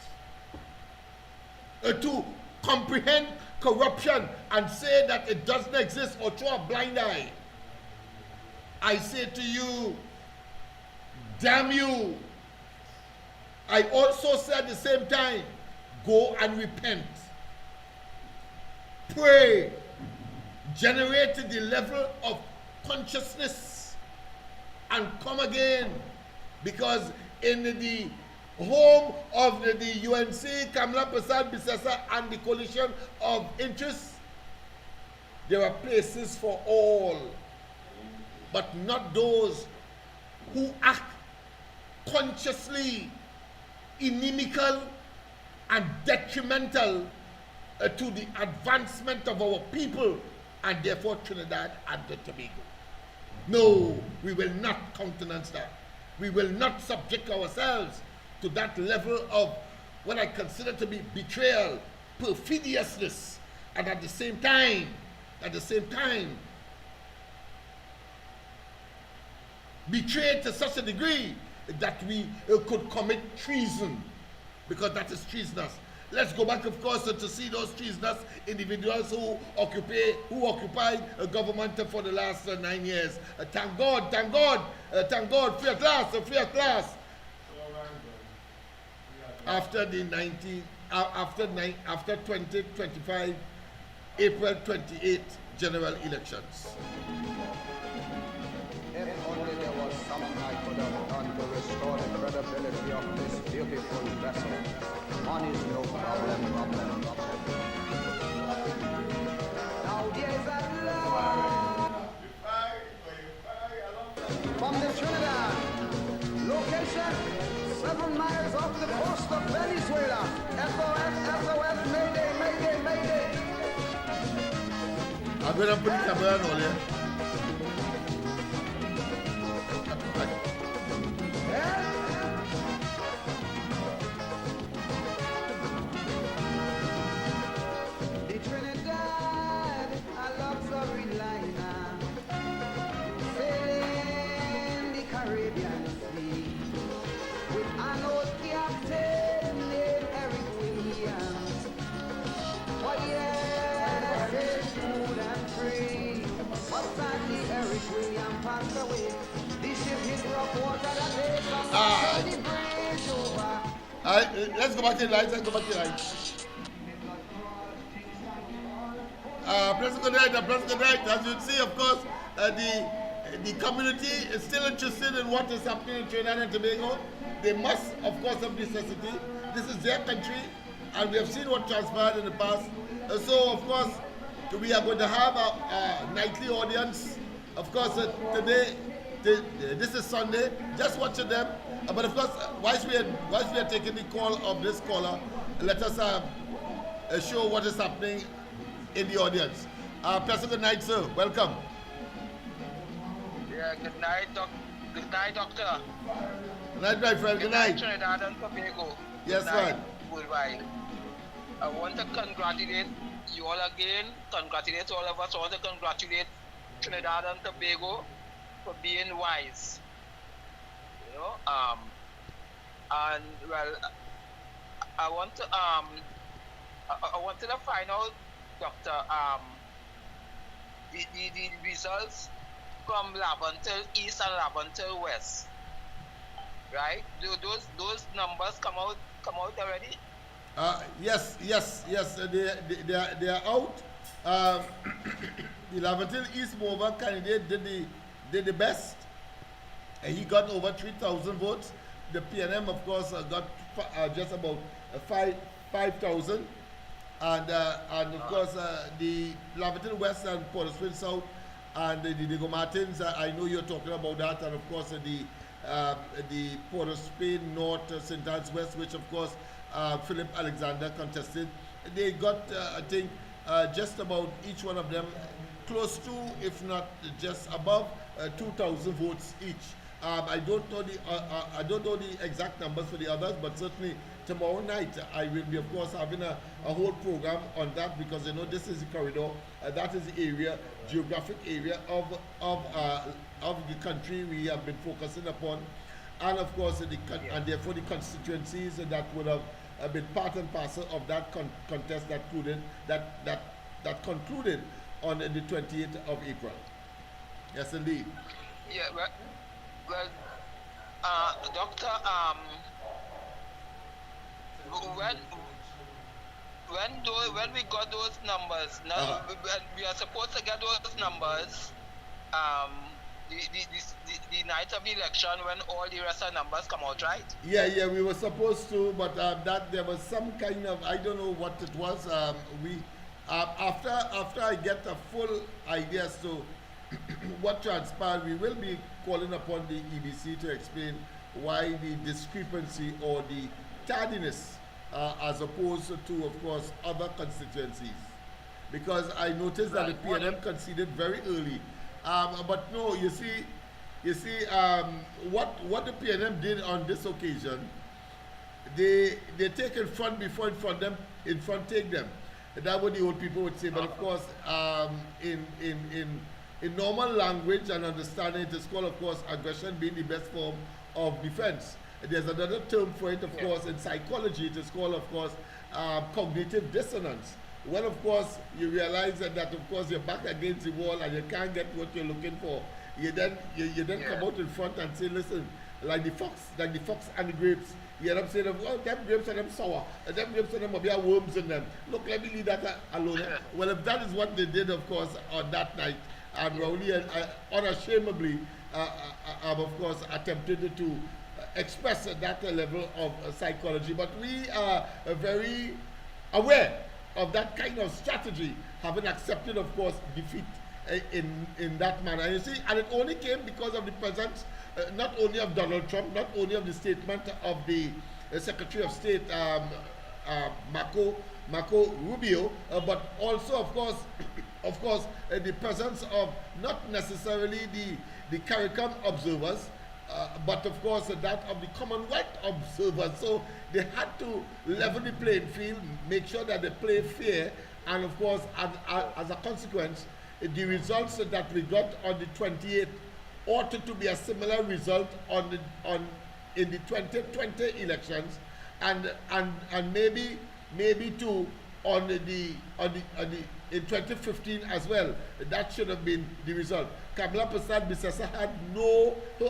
to comprehend corruption and say that it doesn't exist or throw a blind eye. I say to you, damn you. I also say at the same time, go and repent. Pray. Generate the level of consciousness and come again. Because in the home of the UNC, Kamala Prasad Bisesa and the coalition of interests, there are places for all, but not those who act consciously inimical and detrimental to the advancement of our people and therefore Trinidad and Tobago. No, we will not countenance that. We will not subject ourselves to that level of what I consider to be betrayal, perfidiousness, and at the same time, betrayed to such a degree that we could commit treason, because that is treasonous. Let's go back, of course, to see those treasonous individuals who occupied government for the last 9 years. Thank God, free at last. After 2025, April 28 general elections. If only there was something I could have done to restore the credibility of this beautiful vessel. Money's no problem. Now there's a love from the Trinidad. Location 7 miles off the coast of Venezuela. SOS, Mayday. I'm going to put the camera on here. The Trinidad, a luxury liner, sailing the Caribbean Sea with an old captain named Eric Williams. Oh yes, it's smooth and free, but sadly Eric Williams passed away. The ship hit rough water that day from the bridge over. Let's go back to the lights. President right. As you see, of course, the community is still interested in what is happening in Trinidad and Tobago. They must, of course, of necessity. This is their country, and we have seen what transpired in the past. So, of course, we are going to have a nightly audience. Of course, today, this is Sunday, just watching them. But of course, whilst we are taking the call of this caller, let us show what is happening in the audience. Pastor, good night, sir. Welcome. Yeah, good night, Good night, doctor. Good night, my friend. Good night. Trinidad and Tobago. Yes, night, man. worldwide. I want to congratulate you all again. Congratulate all of us. I want to congratulate Trinidad and Tobago for being wise. You know, and well, I wanted to find out, Doctor, the results from Labantel East and Labantel West, right? Do those numbers come out already? Yes. They are out. The Labantel East Mover candidate did the best. He got over 3,000 votes. The PNM, of course, got just about 5,000. And of course, the Labantel West and Port of Spain South and the Diego Martins, I know you're talking about that. And of course, the Port of Spain North, St. Anne's West, which of course Philip Alexander contested. They got, I think, just about each one of them close to, if not just above, 2,000 votes each. I don't know the exact numbers for the others, but certainly tomorrow night I will be, of course, having a whole program on that, because you know this is the corridor, that is the area, geographic area of the country we have been focusing upon, and of course and therefore the constituencies that would have been part and parcel of that contest that concluded on the 28th of April. Yes, indeed. Yeah, well, Doctor, when we got those numbers, we are supposed to get those numbers the night of the election when all the rest of the numbers come out, right? Yeah, we were supposed to, but that there was some kind of, I don't know what it was. After I get a full idea as to what transpired, we will be calling upon the EBC to explain why the discrepancy or the tardiness as opposed to, of course, other constituencies. Because I noticed that the PNM conceded very early. But no, you see, what the PNM did on this occasion, they take in front before in front take them. That's what the old people would say. But of course, in normal language and understanding, it is called, of course, aggression being the best form of defense. There's another term for it, of course, in psychology. It is called, of course, cognitive dissonance. When, of course, you realize that, of course, you're back against the wall and you can't get what you're looking for, you then come out in front and say, listen, like the fox and the grapes. You end up saying, well, them grapes are them sour, them grapes are them have worms in them. Look, let me leave that alone. Well, if that is what they did, of course, on that night, and Rowley unashamedly, of course, attempted to express that level of psychology. But we are very aware of that kind of strategy, having accepted, of course, defeat in that manner. And you see, and it only came because of the presence, not only of Donald Trump, not only of the statement of the Secretary of State, Marco Rubio, but also, of course, the presence of not necessarily the CARICOM observers, but of course that of the Commonwealth observers. So they had to level the playing field, make sure that they play fair, and of course, as a consequence, the results that we got on the 28th ought to be a similar result in the 2020 elections, and maybe too in 2015 as well. That should have been the result. Kamala Prasad Bisesa her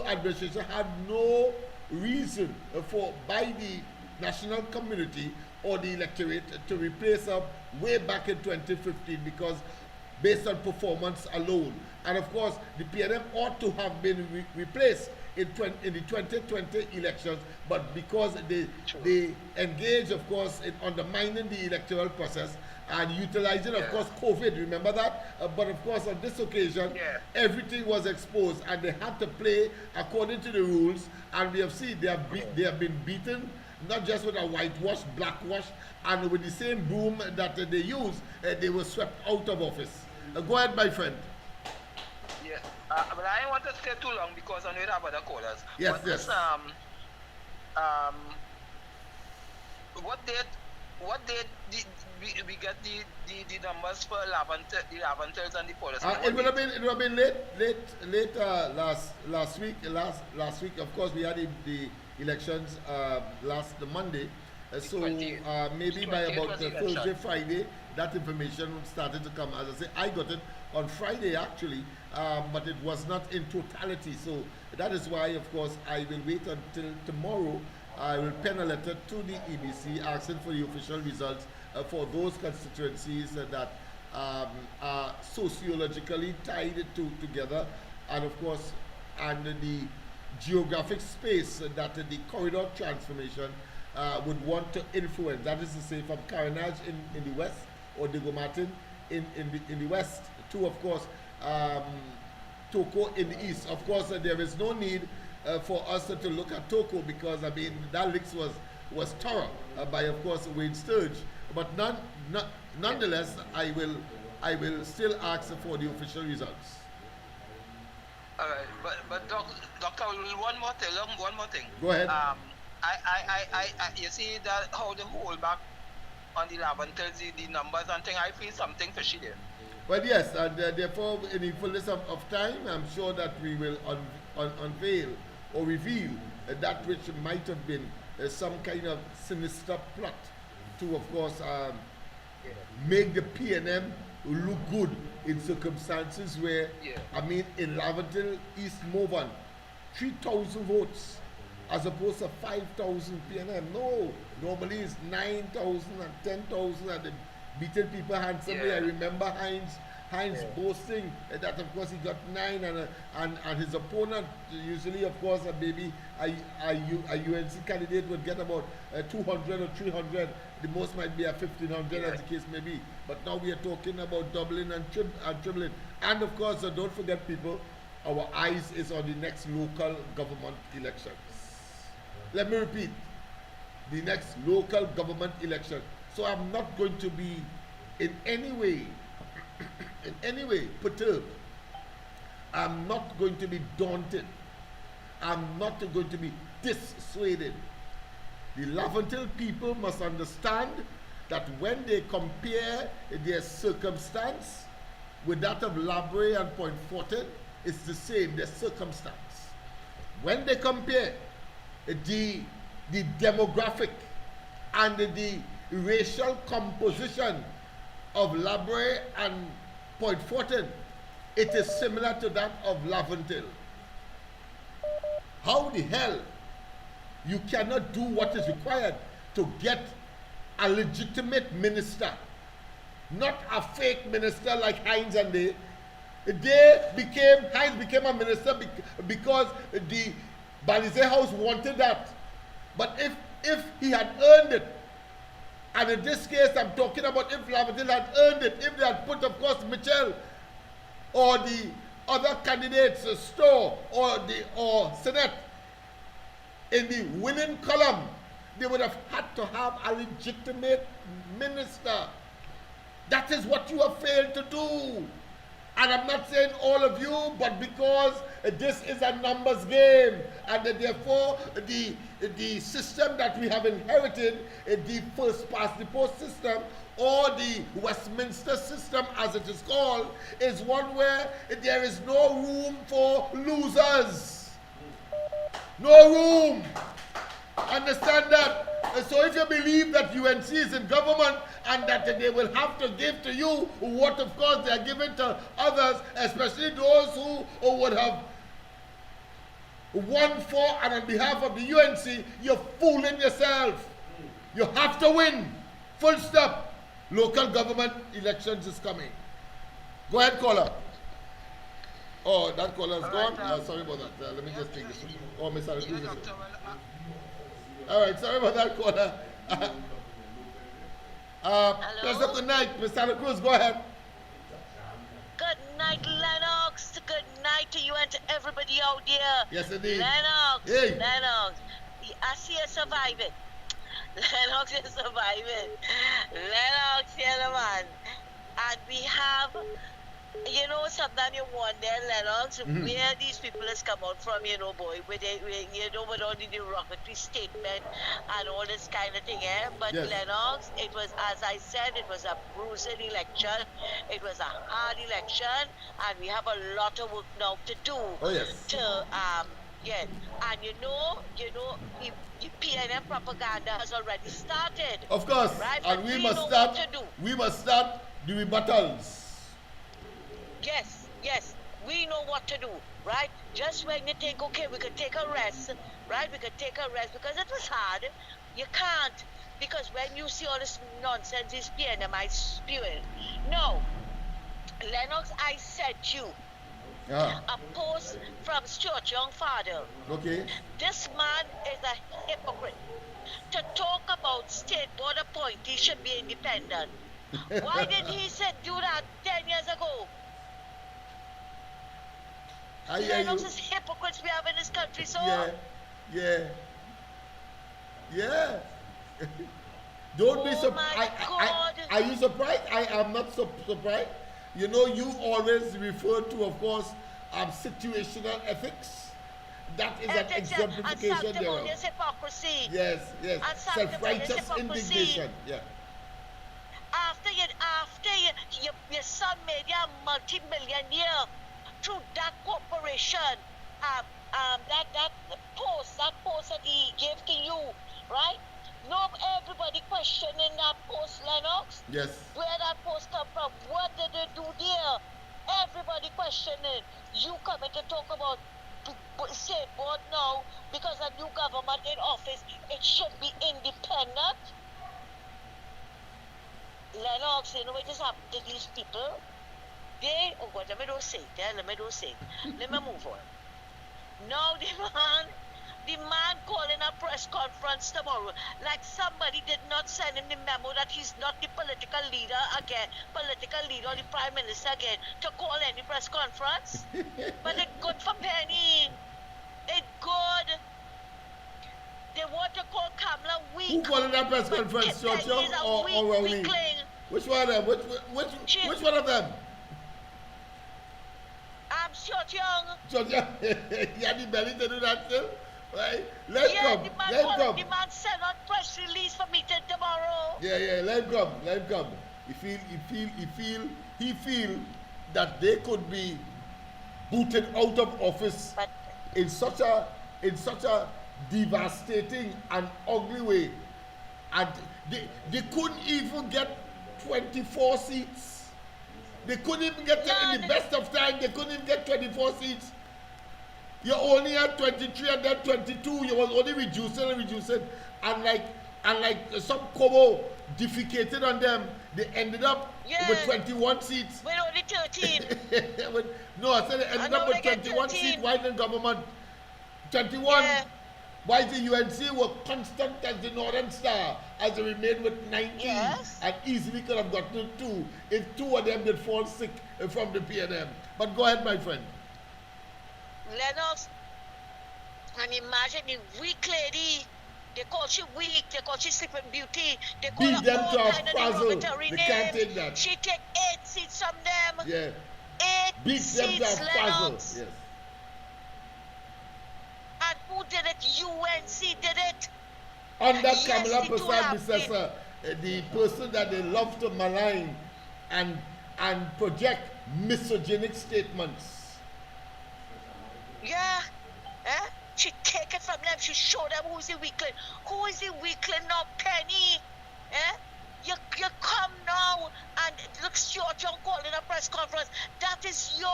administration had no reason by the national community or the electorate to replace her way back in 2015, because based on performance alone. And of course, the PNM ought to have been replaced in the 2020 elections, but because they engage, of course, in undermining the electoral process and utilizing, of course, COVID. Remember that? But of course, on this occasion, everything was exposed, and they had to play according to the rules. And we have seen they have been beaten, not just with a whitewash, blackwash, and with the same broom that they use, they were swept out of office. Go ahead, my friend. Yeah, but I don't want to stay too long because I know you have other callers. Yes, but yes. This, what date did we get the numbers for Laventels and the policy? It would have been late last week. Last week, of course, we had the elections last Monday. So maybe by about Thursday, Friday, that information started to come. As I say, I got it on Friday actually, but it was not in totality. So that is why, of course, I will wait until tomorrow. I will pen a letter to the EBC asking for the official results for those constituencies that are sociologically tied together, and of course, and the geographic space that the corridor transformation would want to influence. That is to say, from Carenage in the west, or Diego Martin in the west, to, of course, Toko in the east. Of course, there is no need for us to look at Toko, because I mean that list was thorough by, of course, Wayne Sturge. But nonetheless, I will still ask for the official results. All right, but Doctor, one more thing. Go ahead. I you see that how them hold back on the Laventels, the numbers and thing. I feel something fishy there. Well, yes, and therefore, in the fullness of time, I'm sure that we will unveil or reveal that which might have been some kind of sinister plot to, of course, make the PNM look good in circumstances where, I mean, in Laventel, East Movan, 3,000 votes as opposed to 5,000 PNM. No, normally it's 9,000 and 10,000, and they beating people handsomely. I remember Heinz boasting that, of course, he got 9, and his opponent, usually, of course, maybe a UNC candidate would get about 200 or 300. The most might be a 1,500, as the case may be. But now we are talking about doubling and tripling. And of course, don't forget, people, our eyes is on the next local government elections. Let me repeat, the next local government election. So I'm not going to be in any way perturbed. I'm not going to be daunted. I'm not going to be dissuaded. The Laventel people must understand that when they compare their circumstance with that of Labre and Point Fortin, it's the same, their circumstance. When they compare the demographic and the racial composition of Labre and Point Fortin, it is similar to that of Laventel. How the hell you cannot do what is required to get a legitimate minister, not a fake minister like Heinz and they. Heinz became a minister because the Balize House wanted that. But if he had earned it, and in this case I'm talking about if Laventel had earned it, if they had put, of course, Michel or the other candidates, Stowe or Senate, in the winning column, they would have had to have a legitimate minister. That is what you have failed to do. And I'm not saying all of you, but because this is a numbers game, and therefore the system that we have inherited, the first past the post system, or the Westminster system as it is called, is one where there is no room for losers. No room. Understand that? So if you believe that UNC is in government and that they will have to give to you what, of course, they are giving to others, especially those who would have won for and on behalf of the UNC, you're fooling yourself. You have to win. Full stop. Local government elections is coming. Go ahead, caller. Oh, that caller's gone. Alright, Sorry about that. Let me just take this one. Oh, Miss Santa yeah, Cruz is doctor, here. well, All right, sorry about that caller. Pleasant good night, Miss Santa Cruz. Go ahead. Good night, Lennox. Good night to you and to everybody out there. Yes, indeed. Lennox. Hey. Lennox. I see you surviving. Lennox is surviving. Lennox, yeah, man. And we have, you know, sometimes you wonder, Lennox, where these people has come out from, you know, boy, with all the derogatory statement and all this kind of thing, eh? But Yes. Lennox, it was, as I said, it was a bruising election. It was a hard election, and we have a lot of work now to do. Oh, yes. Yeah, and you know, the PNM propaganda has already started. Of course. Right? And But we we must know start. what to do. We must start the rebuttals. Yes, we know what to do, right? Just when you think, okay, we could take a rest, right? We could take a rest because it was hard. You can't, because when you see all this nonsense, this PNMI spewing. No, Lennox, I sent you a post from Stuart Young Father. Okay. This man is a hypocrite. To talk about state board appointees should be independent. Why did he do that 10 years ago? I hear you. Lennox is hypocrites we have in this country, so Yeah. Don't be Oh surprised. my God. Are you surprised? I am not surprised. You know, you always refer to, of course, situational ethics. That is an ethics and exemplification thereof. sanctimonious hypocrisy. Yes. And sanctimonious Self-righteous hypocrisy. indignation. Yeah. After your son made you a multi-millionaire through that corporation, that post that he gave to you, right? No, everybody questioning that post, Lennox. Yes. Where that post come from? What did they do there? Everybody questioning. You coming to talk about state board now because a new government in office, it should be independent. Lennox, you know what has happened to these people? Let me don't say. Let me move on. Now the man calling a press conference tomorrow, like somebody did not send him the memo that he's not the political leader or the prime minister again, to call any press conference. But it's good for Penny. It's good. They want to call Kamala weak. Who called that press conference, Georgia or Rowley? Which one of them? Which one of them? I'm Stuart Young. Georgia, he had the belly to do that still? Right? Let him come. The man sent out press release for meeting tomorrow. Yeah, let him come. He feel that they could be booted out of office in such a devastating and ugly way. And they couldn't even get 24 seats. They couldn't even get in the best of time, they couldn't even get 24 seats. You only had 23 and then 22. You was only reducing. And like some Kobo defecated on them, they ended up with 21 seats. With only 13. No, I said they ended up with 21 seats. Why didn't government? 21. Yeah. Why the UNC were constant as the Northern Star, as they remained with 19, and easily could have gotten 2 if 2 of them did fall sick from the PNM. But go ahead, my friend. Lennox, and imagine the weak lady. They call she weak, they call she sleeping beauty, they call Beat her them all to a kind of puzzle. derogatory They can't names. take that. She take 8 seats from them. Yeah. 8 Beat them to seats, a puzzle. Lennox. Yes. And who did it? UNC did it. Under Yes, Kamala the two Prasad have been. Bissessa, the person that they love to malign and project misogynic statements. Yeah. She take it from them. She show them who's the weakling. Who is the weakling now, Penny? You come now and look, Stuart Young calling a press conference. That is your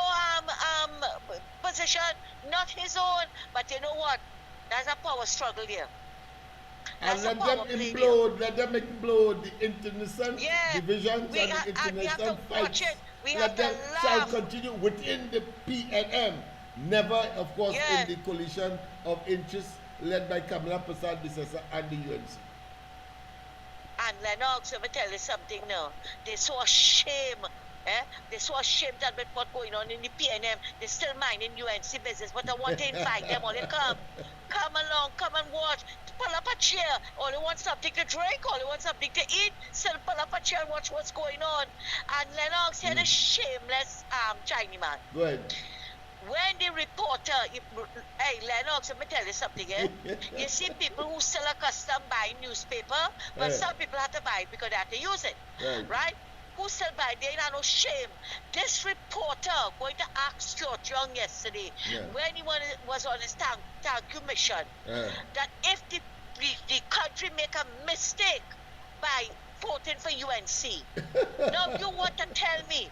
position, not his own. But you know what? There's a power struggle here. And let them implode, the internecine divisions and the internecine fights. We let have them to shall laugh. continue within the PNM. Never, of course, Yeah. in the coalition of interests led by Kamala Prasad Bisesa and the UNC. And Lennox, let me tell you something now. They're so ashamed. They're so ashamed that with what's going on in the PNM. They're still minding UNC business. But I want to invite them all to come. Come along, come and watch. Pull up a chair. All you want something to drink, all you want something to eat. Still pull up a chair and watch what's going on. And Lennox had a shameless Chinese man. Go ahead. When the reporter, hey Lennox, let me tell you something, you see people who still accustomed buying newspaper, but some people have to buy it because they have to use it, right? Who still buy it? They ain't no shame. This reporter going to ask Stuart Young yesterday, when he was on his thank mission, that if the country make a mistake by voting for UNC, now you want to tell me,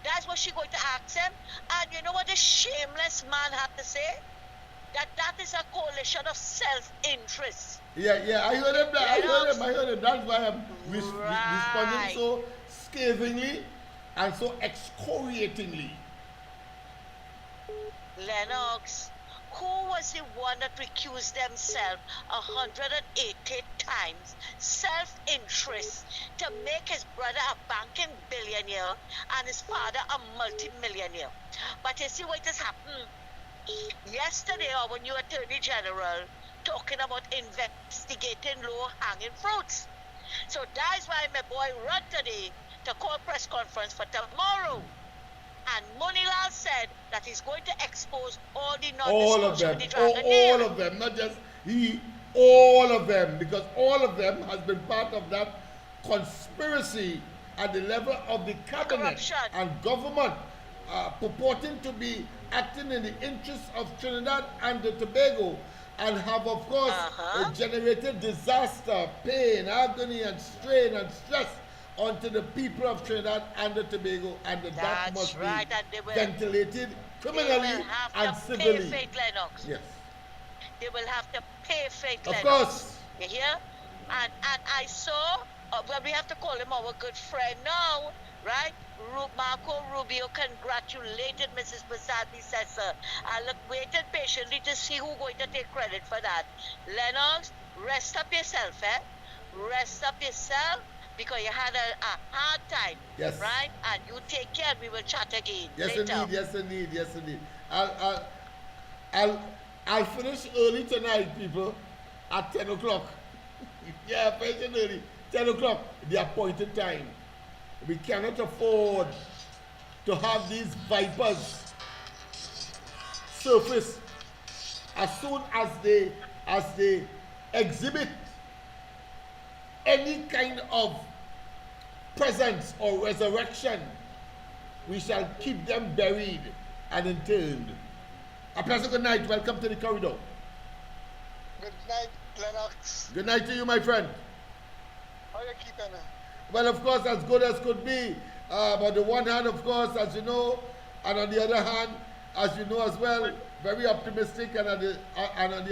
that's what she's going to ask him. And you know what the shameless man had to say? That is a coalition of self-interest. Yeah, I heard him. I heard him. That's why I'm responding so scathingly and so excoriatingly. Lennox, who was the one that recused themselves 180 times, self-interest, to make his brother a banking billionaire and his father a multi-millionaire? But you see what has happened? Yesterday, our new Attorney General talking about investigating low-hanging fruits. So that's why my boy run today to call press conference for tomorrow. And Monilal said that he's going to expose all the non-disclosure with the Dragoneer. All of them, not just he, all of them, because all of them has been part of that conspiracy at the level of the cabinet Corruption. and government, purporting to be acting in the interests of Trinidad and Tobago, and have, of course, generated disaster, pain, agony, and strain and stress onto the people of Trinidad and Tobago, and that must be ventilated criminally and civilly. Pay Faith Lennox. Yes. They will have to pay Faith Lennox. Of course. You hear? And I saw, well, we have to call him our good friend now, right? Marco Rubio congratulated Mrs. Basabi Sessa. I waited patiently to see who's going to take credit for that. Lennox, rest up yourself, Rest up yourself, because you had a hard time, right? And you take care, and we will chat again later. Yes, indeed. I'll finish early tonight, people, at 10 o'clock. Yeah, patient early. 10 o'clock, the appointed time. We cannot afford to have these vipers surface as soon as they exhibit any kind of presence or resurrection. We shall keep them buried and interned. A pleasant good night. Welcome to the corridor. Good night, Lennox. Good night to you, my friend. How are you keeping? Well, of course, as good as could be. On the one hand, of course, as you know, and on the other hand, as you know as well, very optimistic, and on the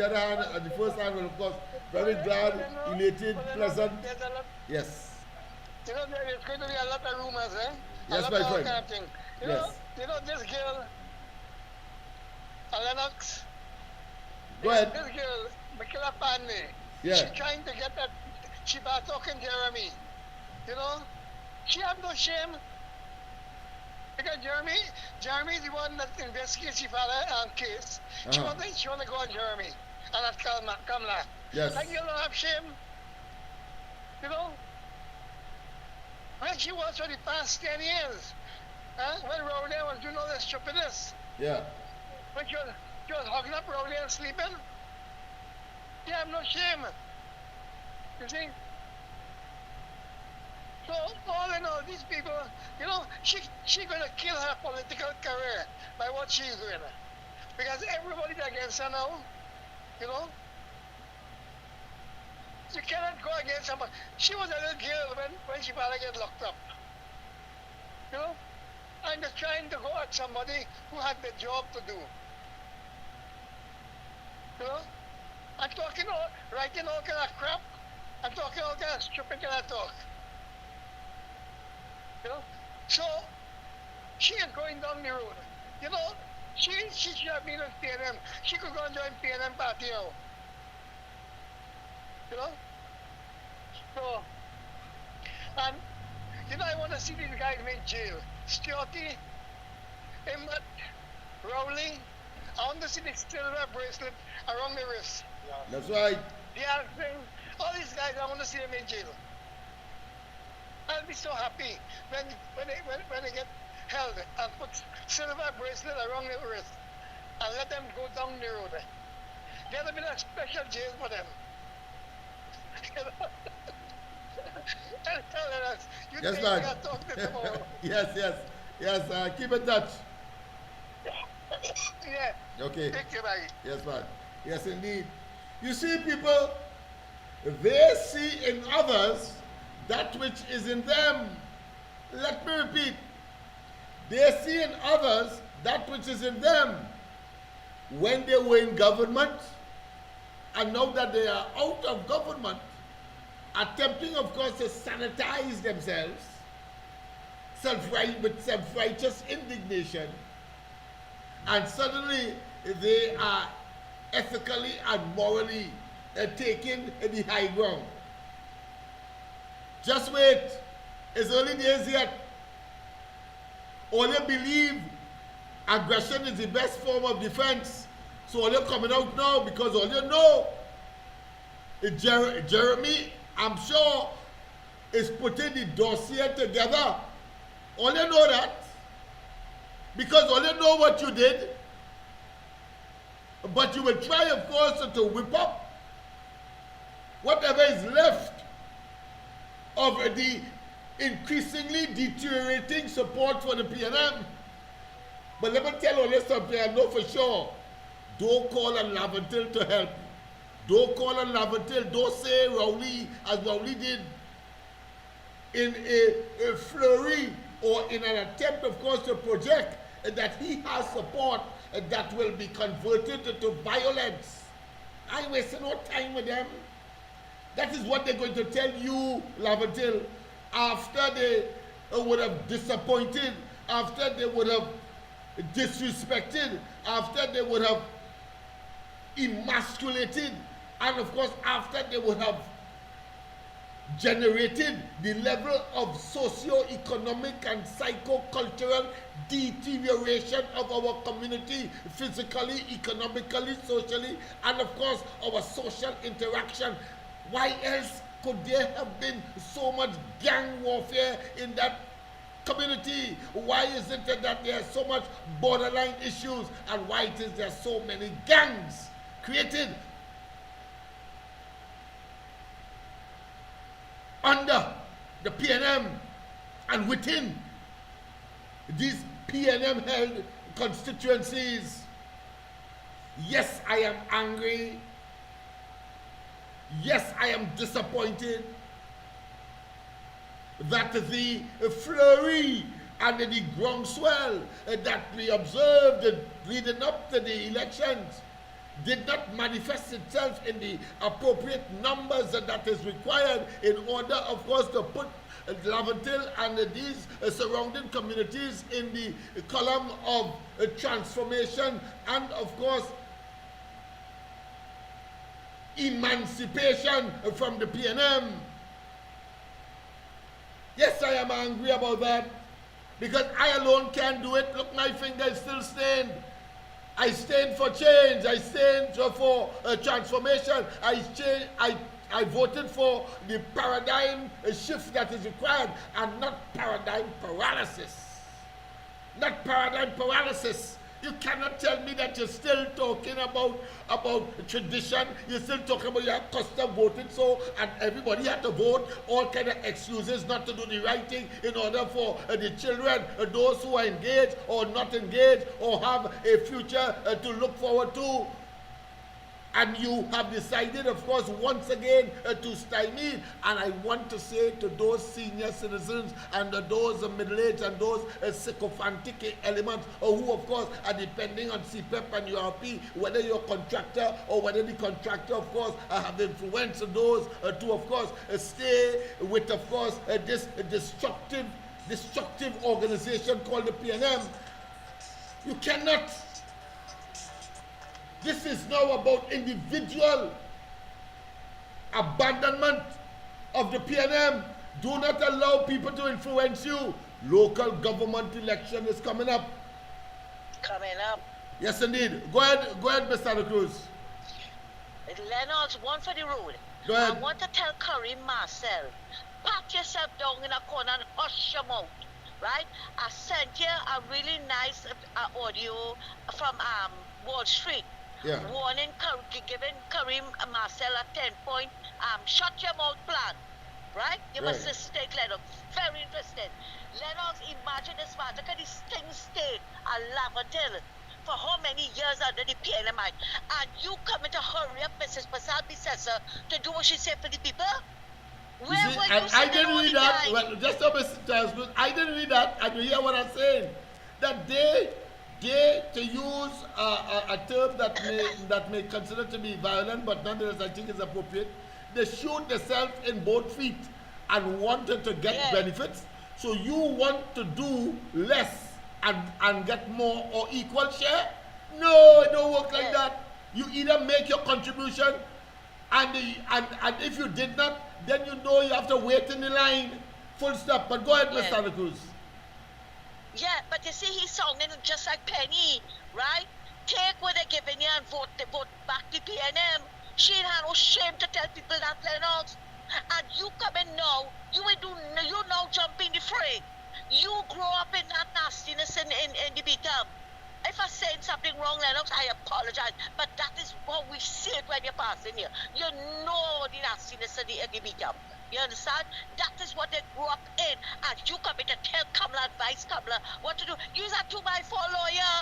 other hand, on the first hand, well, of course, very glad, elated, pleasant. Yes. You know, there's going to be a lot of rumors, Yes, my friend. Kind of thing. You know, this girl, Lennox. Go ahead. This girl, Mikela Panley. Yeah. She's trying to get that. She was talking Jeremy. You know, she have no shame. Because Jeremy is the one that investigates the father case. She want to go on Jeremy and not Kamala. Yes. Like you don't have shame. You know? When she was for the past 10 years. When Rowley was doing all this stupidness. Yeah. When she was hugging up Rowley and sleeping. She have no shame. You see? So all in all, these people, you know, she gonna kill her political career by what she's doing. Because everybody's against her now, you know. You cannot go against somebody. She was a little girl when she finally get locked up. You know? And just trying to go at somebody who had the job to do. You know? I'm talking writing all kind of crap. I'm talking all kind of stupid kind of talk. You know? So, She ain't going down the road. You know, she should have been on PNM. She could go and join PNM party now. You know? So, and, you know, I want to see these guys in jail. Stuarty, Emmett, Rowley, I want to see the silver bracelet around the wrist. That's right. The other thing, all these guys, I want to see them in jail. I'll be so happy when they get held and put silver bracelet around their wrist and let them go down the road. There'll be a special jail for them. Tell us, you Yes, think man. we got to talk to tomorrow? Yes, keep in touch. Yeah. Okay. Thank you, buddy. Yes, man. Yes, indeed. You see, people, they see in others that which is in them. Let me repeat. They see in others that which is in them. When they were in government, and now that they are out of government, attempting, of course, to sanitize themselves, with self-righteous indignation, and suddenly they are ethically and morally taking the high ground. Just wait. It's early days yet. All you believe aggression is the best form of defense. So all you're coming out now because all you know is Jeremy, I'm sure, is putting the dossier together. All you know that. Because all you know what you did. But you will try, of course, to whip up whatever is left of the increasingly deteriorating support for the PNM. But let me tell all you something I know for sure. Don't call on Laventil to help. Don't call on Laventil. Don't say Rowley as Rowley did in a flurry or in an attempt, of course, to project that he has support that will be converted into violence. I wasted no time with them. That is what they're going to tell you, Laventil, after they would have disappointed, after they would have disrespected, after they would have emasculated, and of course after they would have generated the level of socio-economic and psycho-cultural deterioration of our community, physically, economically, socially, and of course our social interaction. Why else could there have been so much gang warfare in that community? Why is it that there are so much borderline issues, and why it is there so many gangs created under the PNM and within these PNM-held constituencies? Yes, I am angry. Yes, I am disappointed that the flurry and the groundswell that we observed leading up to the elections did not manifest itself in the appropriate numbers that is required in order, of course, to put Laventil and these surrounding communities in the column of transformation and, of course, emancipation from the PNM. Yes, I am angry about that because I alone can't do it. Look, my finger is still stained. I stand for change. I stand for transformation. I voted for the paradigm shift that is required and not paradigm paralysis. Not paradigm paralysis. You cannot tell me that you're still talking about tradition. You're still talking about your custom voting, so and everybody had to vote. All kind of excuses not to do the right thing in order for the children, those who are engaged or not engaged or have a future to look forward to. And you have decided, of course, once again to stymie. And I want to say to those senior citizens and those middle-aged and those sycophantic elements who, of course, are depending on CPEP and URP, whether you're a contractor or whether the contractor, of course, have influenced those to, of course, stay with, of course, this destructive destructive organization called the PNM. You cannot. This is now about individual abandonment of the PNM. Do not allow people to influence you. Local government election is coming up. Coming up. Yes, indeed. Go ahead, Mr. Cruz. Lennox, one for the road. Go ahead. I want to tell Karim Marcel, pat yourself down in a corner and hush your mouth, right? I sent you a really nice audio from Wall Street. Yeah. Warning, giving Karim Marcel a 10-point shut your mouth plan, right? You must stay, Lennox. Very interesting. Lennox, imagine this man. Look at this thing stayed at Laventille for how many years under the PNMI, and you coming to hurry up Mrs. Pasal Bissessa to do what she said for the people? Where You see, were you and I sitting didn't all read the that. time? Well, just so Mr. Charles Cruz, I didn't read that, and you hear what I'm saying. That they to use a term that may consider to be violent, but nonetheless I think is appropriate. They shoot themselves in both feet and wanted to get benefits. So you want to do less and get more or equal share? No, it don't work like that. You either make your contribution, and if you did not, then you know you have to wait in the line. Full stop. But go ahead, Mr. Cruz. Yeah, but you see, he's sounding just like Penny, right? Take what they're giving you and vote back the PNM. She ain't had no shame to tell people that, Lennox. And you come in now, you now jump in the fray. You grow up in that nastiness in the beat-up. If I said something wrong, Lennox, I apologize. But that is what we see it when you're passing here. You know the nastiness in the beat-up. You understand? That is what they grew up in. And you come in to tell Kamala, advise Kamala what to do. You're a 2x4 lawyer.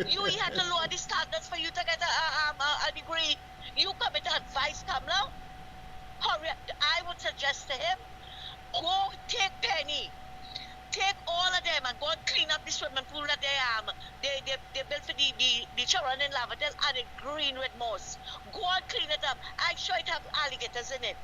You had to lower the standards for you to get a degree. You come in to advise Kamala. Hurry up. I would suggest to him, go take Penny. Take all of them and go and clean up the swimming pool that they built for the children in Laventille and in Greenwood Moss. Go and clean it up. I'm sure it have alligators in it.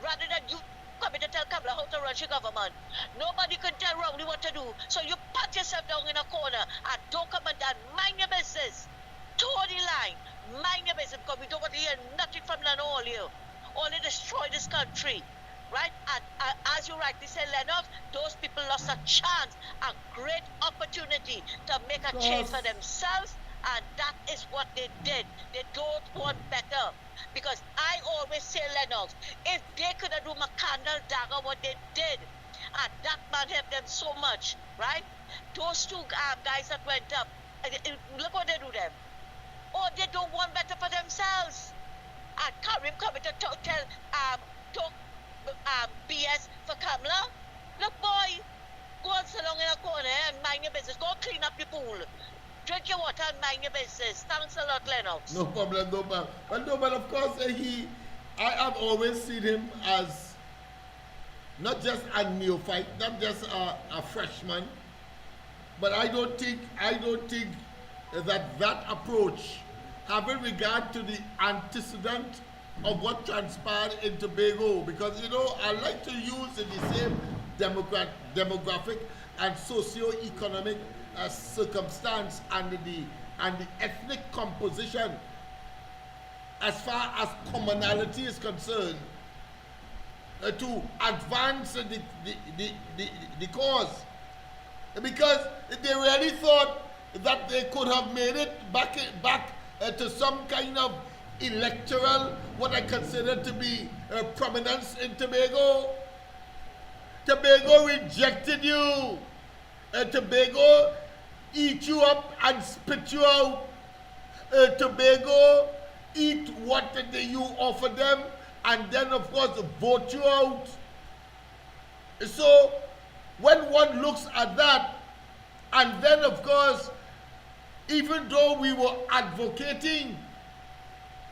Rather than you coming to tell Kamala how to run your government. Nobody can tell Rowley what to do. So you pat yourself down in a corner and don't come and mind your business. Toe the line. Mind your business, because we don't want to hear nothing from none of all you. Only destroy this country. Right? And as you rightly said, Lennox, those people lost a chance, a great opportunity to make a change for themselves, and that is what they did. They don't want better. Because I always say, Lennox, if they could have done McCandle Dagger what they did, and that man helped them so much, right? Those two guys that went up, look what they do them. Oh, they don't want better for themselves. And Karim coming to tell BS for Kamala. Look, boy, go and sit down in a corner and mind your business. Go clean up your pool. Drink your water and mind your business. Thanks a lot, Lennox. No problem, no problem. But no, but of course, I have always seen him as not just a neophyte, not just a freshman, but I don't think that approach, having regard to the antecedent of what transpired in Tobago, because I like to use the same demographic and socio-economic circumstance and the ethnic composition as far as commonality is concerned to advance the cause, because they really thought that they could have made it back to some kind of electoral, what I consider to be prominence in Tobago. Tobago rejected you. Tobago eat you up and spit you out. Tobago eat what you offer them and then of course vote you out. So when one looks at that, and then of course, even though we were advocating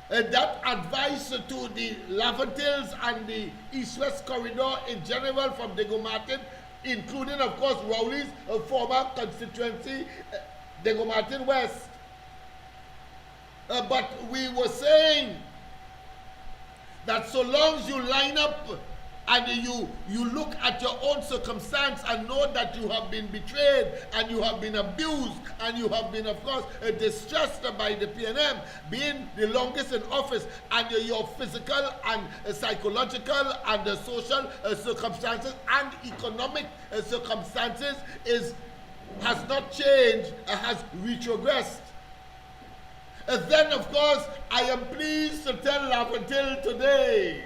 that advice to the Laventilles and the East-West corridor in general from Diego Martin, including of course Rowley's former constituency, Diego Martin West. But we were saying that so long as you line up and you look at your own circumstance and know that you have been betrayed and you have been abused and you have been, of course, distressed by the PNM, being the longest in office, and your physical and psychological and social circumstances and economic circumstances has not changed, has retrogressed. Then, of course, I am pleased to tell Laventil today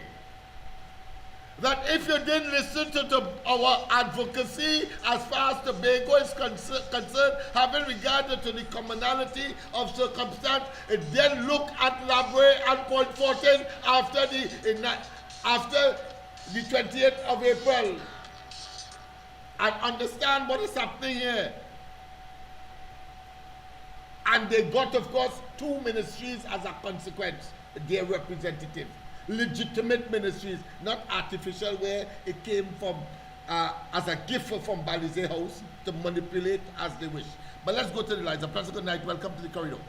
that if you didn't listen to our advocacy as far as Tobago is concerned, having regard to the commonality of circumstance, then look at Labre and Point Fortin after the 28th of April and understand what is happening here. And they got, of course, 2 ministries as a consequence, their representative. Legitimate ministries, not artificial, where it came from as a gift from Balize House to manipulate as they wish. But let's go to the lines. A pleasant good night. Welcome to the corridor.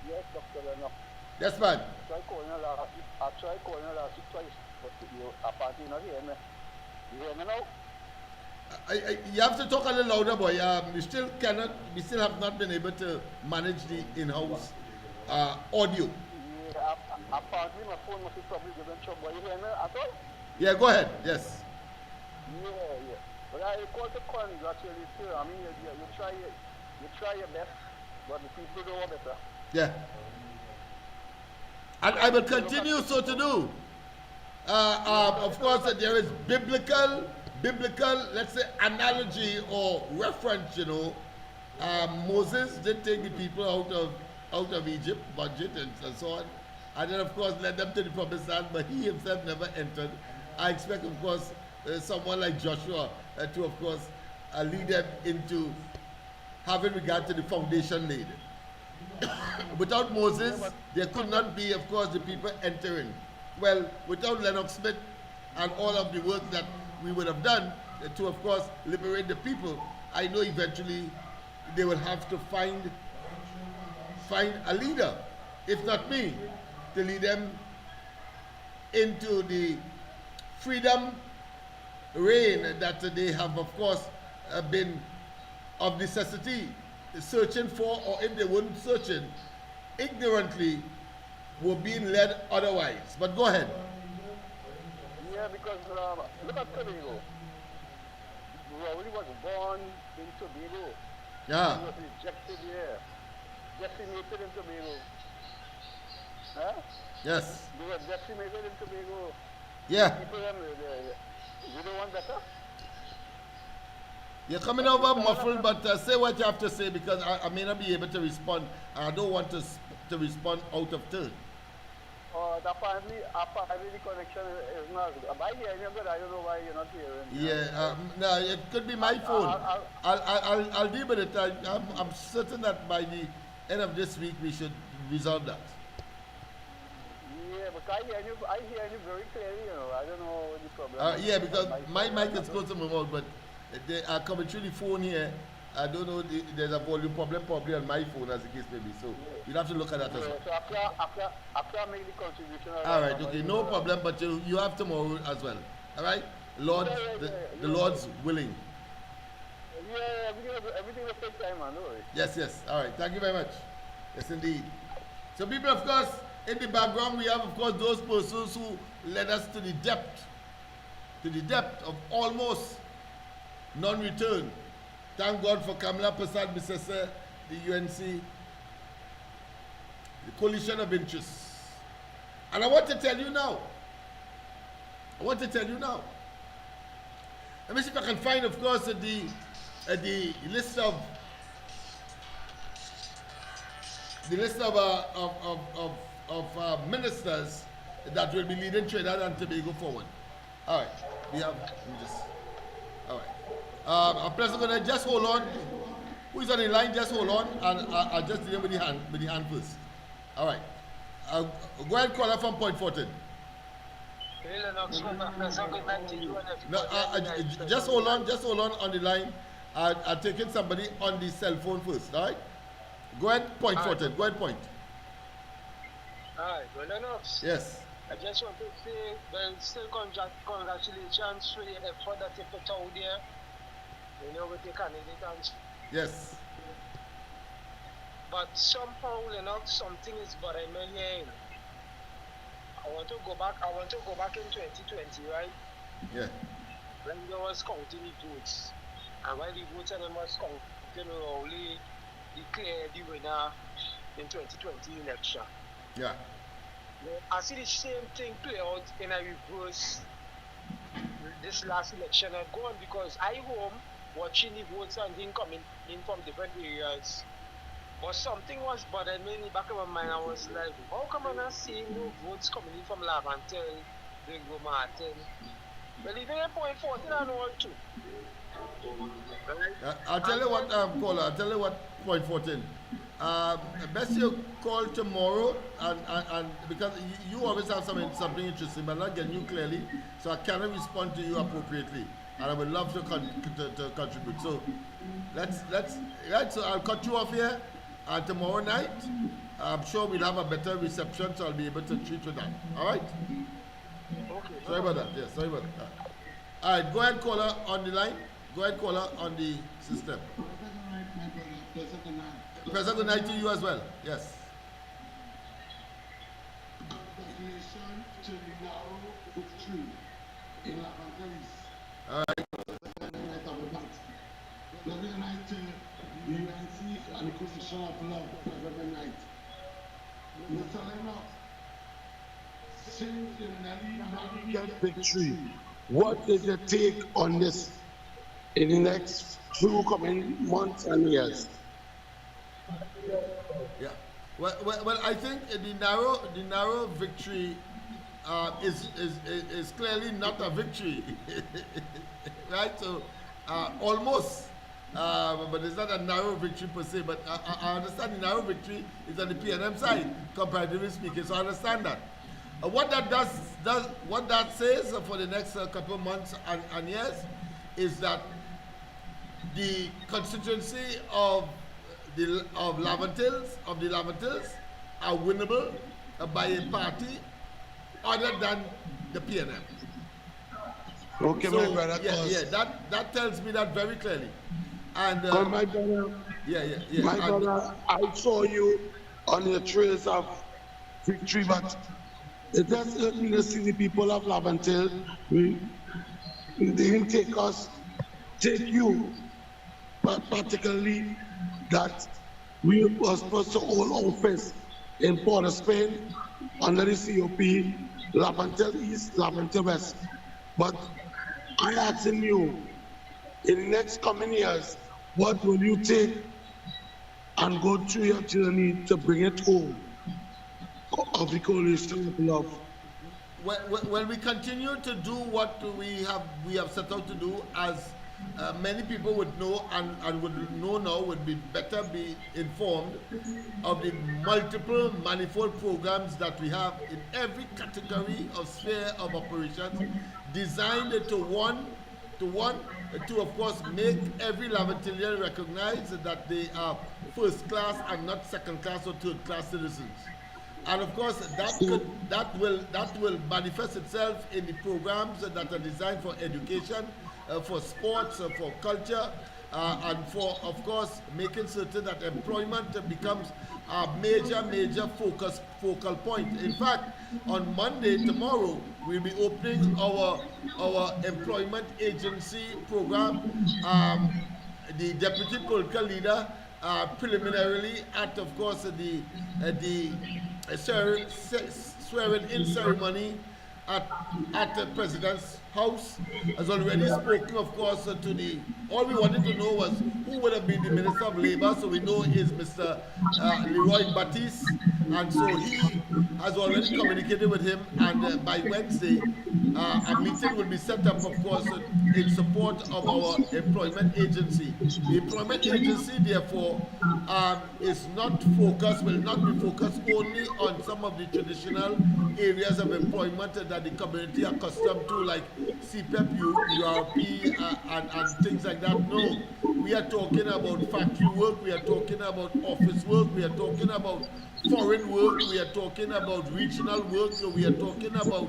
Yes, Dr. Lennox. Yes, man. I tried calling her last week twice, but you apparently not hear me. You hear me now? You have to talk a little louder, boy. We still have not been able to manage the in-house audio. Yeah, apparently my phone must be probably giving trouble. You hear me at all? Yeah, go ahead. Yes. Yeah. But I call to congratulate you. I mean, you try your best, but the people don't know better. Yeah. And I will continue so to do. Of course, there is biblical, let's say, analogy or reference, Moses did take the people out of Egypt, budget and so on, and then of course led them to the promised land, but he himself never entered. I expect, of course, someone like Joshua to, of course, lead them into having regard to the foundation laid. Without Moses, there could not be, of course, the people entering. Well, without Lennox Smith and all of the work that we would have done to, of course, liberate the people, I know eventually they will have to find a leader, if not me, to lead them into the freedom reign that they have, of course, been of necessity searching for, or if they weren't searching, ignorantly were being led otherwise. But go ahead. Yeah, because look at Tobago. Rowley was born in Tobago. Yeah. He was rejected here. Decimated in Tobago. Huh? Yes. They were decimated in Tobago. Yeah. People, you don't want better? You're coming over muffled, but say what you have to say, because I may not be able to respond. I don't want to respond out of turn. Apparently the connection is not good. I hear you, but I don't know why you're not hearing. Yeah, no, it could be my phone. I'll deal with it. I'm certain that by the end of this week we should resolve that. Yeah, but I hear you very clearly, I don't know what the problem is. Yeah, because my mic is close to my mouth, but they are coming through the phone here. I don't know, there's a volume problem probably on my phone, as the case may be. So you'll have to look at that as well. So after I make the contribution. All right, okay, no problem, but you have tomorrow as well. All right? Lord, the Lord's willing. Yeah, everything will take time, man. Don't worry. Yes. All right, thank you very much. Yes, indeed. So people, of course, in the background, we have, of course, those persons who led us to the depth of almost non-return. Thank God for Kamala Prasad Misese, the UNC, the coalition of interests. And I want to tell you now. Let me see if I can find, of course, the list of ministers that will be leading Trinidad and Tobago forward. All right, all right. President, just hold on. Who is on the line? Just hold on, and I'll just deal with the hand first. All right. Go ahead, caller from Point Fortin. No, just hold on on the line. I'll take in somebody on the cell phone first. All right. Go ahead, Point Fortin. Go ahead, Point. Hi, Lennox. Yes. I just want to say, well, still congratulations for the effort that you put out there. You know, with the candidates. Yes. But somehow, Lennox, something is bothering me here. I want to go back in 2020, right? Yeah. When there was counting the votes. And while the votes and them was counting, only declared the winner in 2020 election. Yeah. I see the same thing play out in a reverse this last election and go on, because I home watching the votes and things coming in from different areas. But something was bothering me in the back of my mind. I was like, how come I'm not seeing no votes coming in from Lavantel, Bingo Martin? Well, even at point 14 and all too. I'll tell you what, caller, I'll tell you what, point 14. Best you call tomorrow, and because you always have something interesting, but not getting you clearly, so I cannot respond to you appropriately, and I would love to contribute. So right. So I'll cut you off here, and tomorrow night, I'm sure we'll have a better reception, so I'll be able to treat with that. All right? Okay. Sorry about that. Yes, sorry about that. All right, go ahead, caller on the line. Go ahead, caller on the system. Pleasant good night to you as well. Yes. Congratulations to the narrow victory in Lavantelis. All right. Pleasant night to the UNC and the Coalition of Love. Pleasant night. Mr. Lennox, since the Nelly get victory, what is your take on this in the next few coming months and years? Yeah. Well, I think the narrow victory is clearly not a victory, right? So almost, but it's not a narrow victory per se. But I understand the narrow victory is on the PNM side, comparatively speaking. So I understand that. What that does what that says for the next couple of months and years is that the constituency of the Laventils are winnable by a party other than the PNM. Okay, so, my brother. That tells me that very clearly. And my brother, my brother, I saw you on your trails of victory, but it does hurt me to see the people of Laventil. They didn't take you, but particularly that we were supposed to hold office in Port of Spain under the COP, Laventil East, Laventil West. But I asking you, in the next coming years, what will you take and go through your journey to bring it home of the coalition of love? Well, we continue to do what we have set out to do, as many people would know and would know now, would be better be informed of the multiple manifold programs that we have in every category of sphere of operations, designed to of course make every Laventilian recognize that they are first class and not second class or third class citizens. And of course, that will manifest itself in the programs that are designed for education, for sports, for culture, and for, of course, making certain that employment becomes a major focal point. In fact, on Monday, tomorrow, we'll be opening our employment agency program. The deputy political leader preliminarily at, of course, the swearing-in ceremony at the President's house has already spoken, of course, to all we wanted to know was who would have been the Minister of Labour, so we know is Mr. Leroy Baptiste, and so he has already communicated with him, and by Wednesday, a meeting will be set up, of course, in support of our employment agency. The employment agency, therefore, will not be focused only on some of the traditional areas of employment that the community are accustomed to, like CPEP, URP, and things like that. No, we are talking about factory work, we are talking about office work, we are talking about foreign work, we are talking about regional work, we are talking about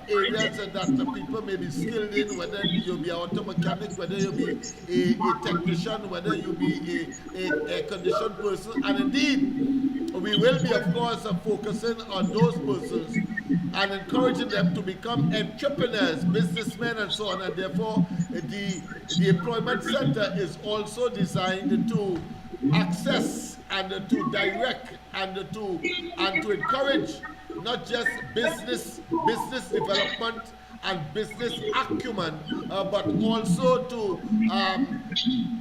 areas that people may be skilled in, whether you be an auto mechanic, whether you be a technician, whether you be a air-conditioned person, and indeed, we will be, of course, focusing on those persons and encouraging them to become entrepreneurs, businessmen, and so on. And therefore, the employment center is also designed to access and to direct and to encourage not just business development and business acumen, but also to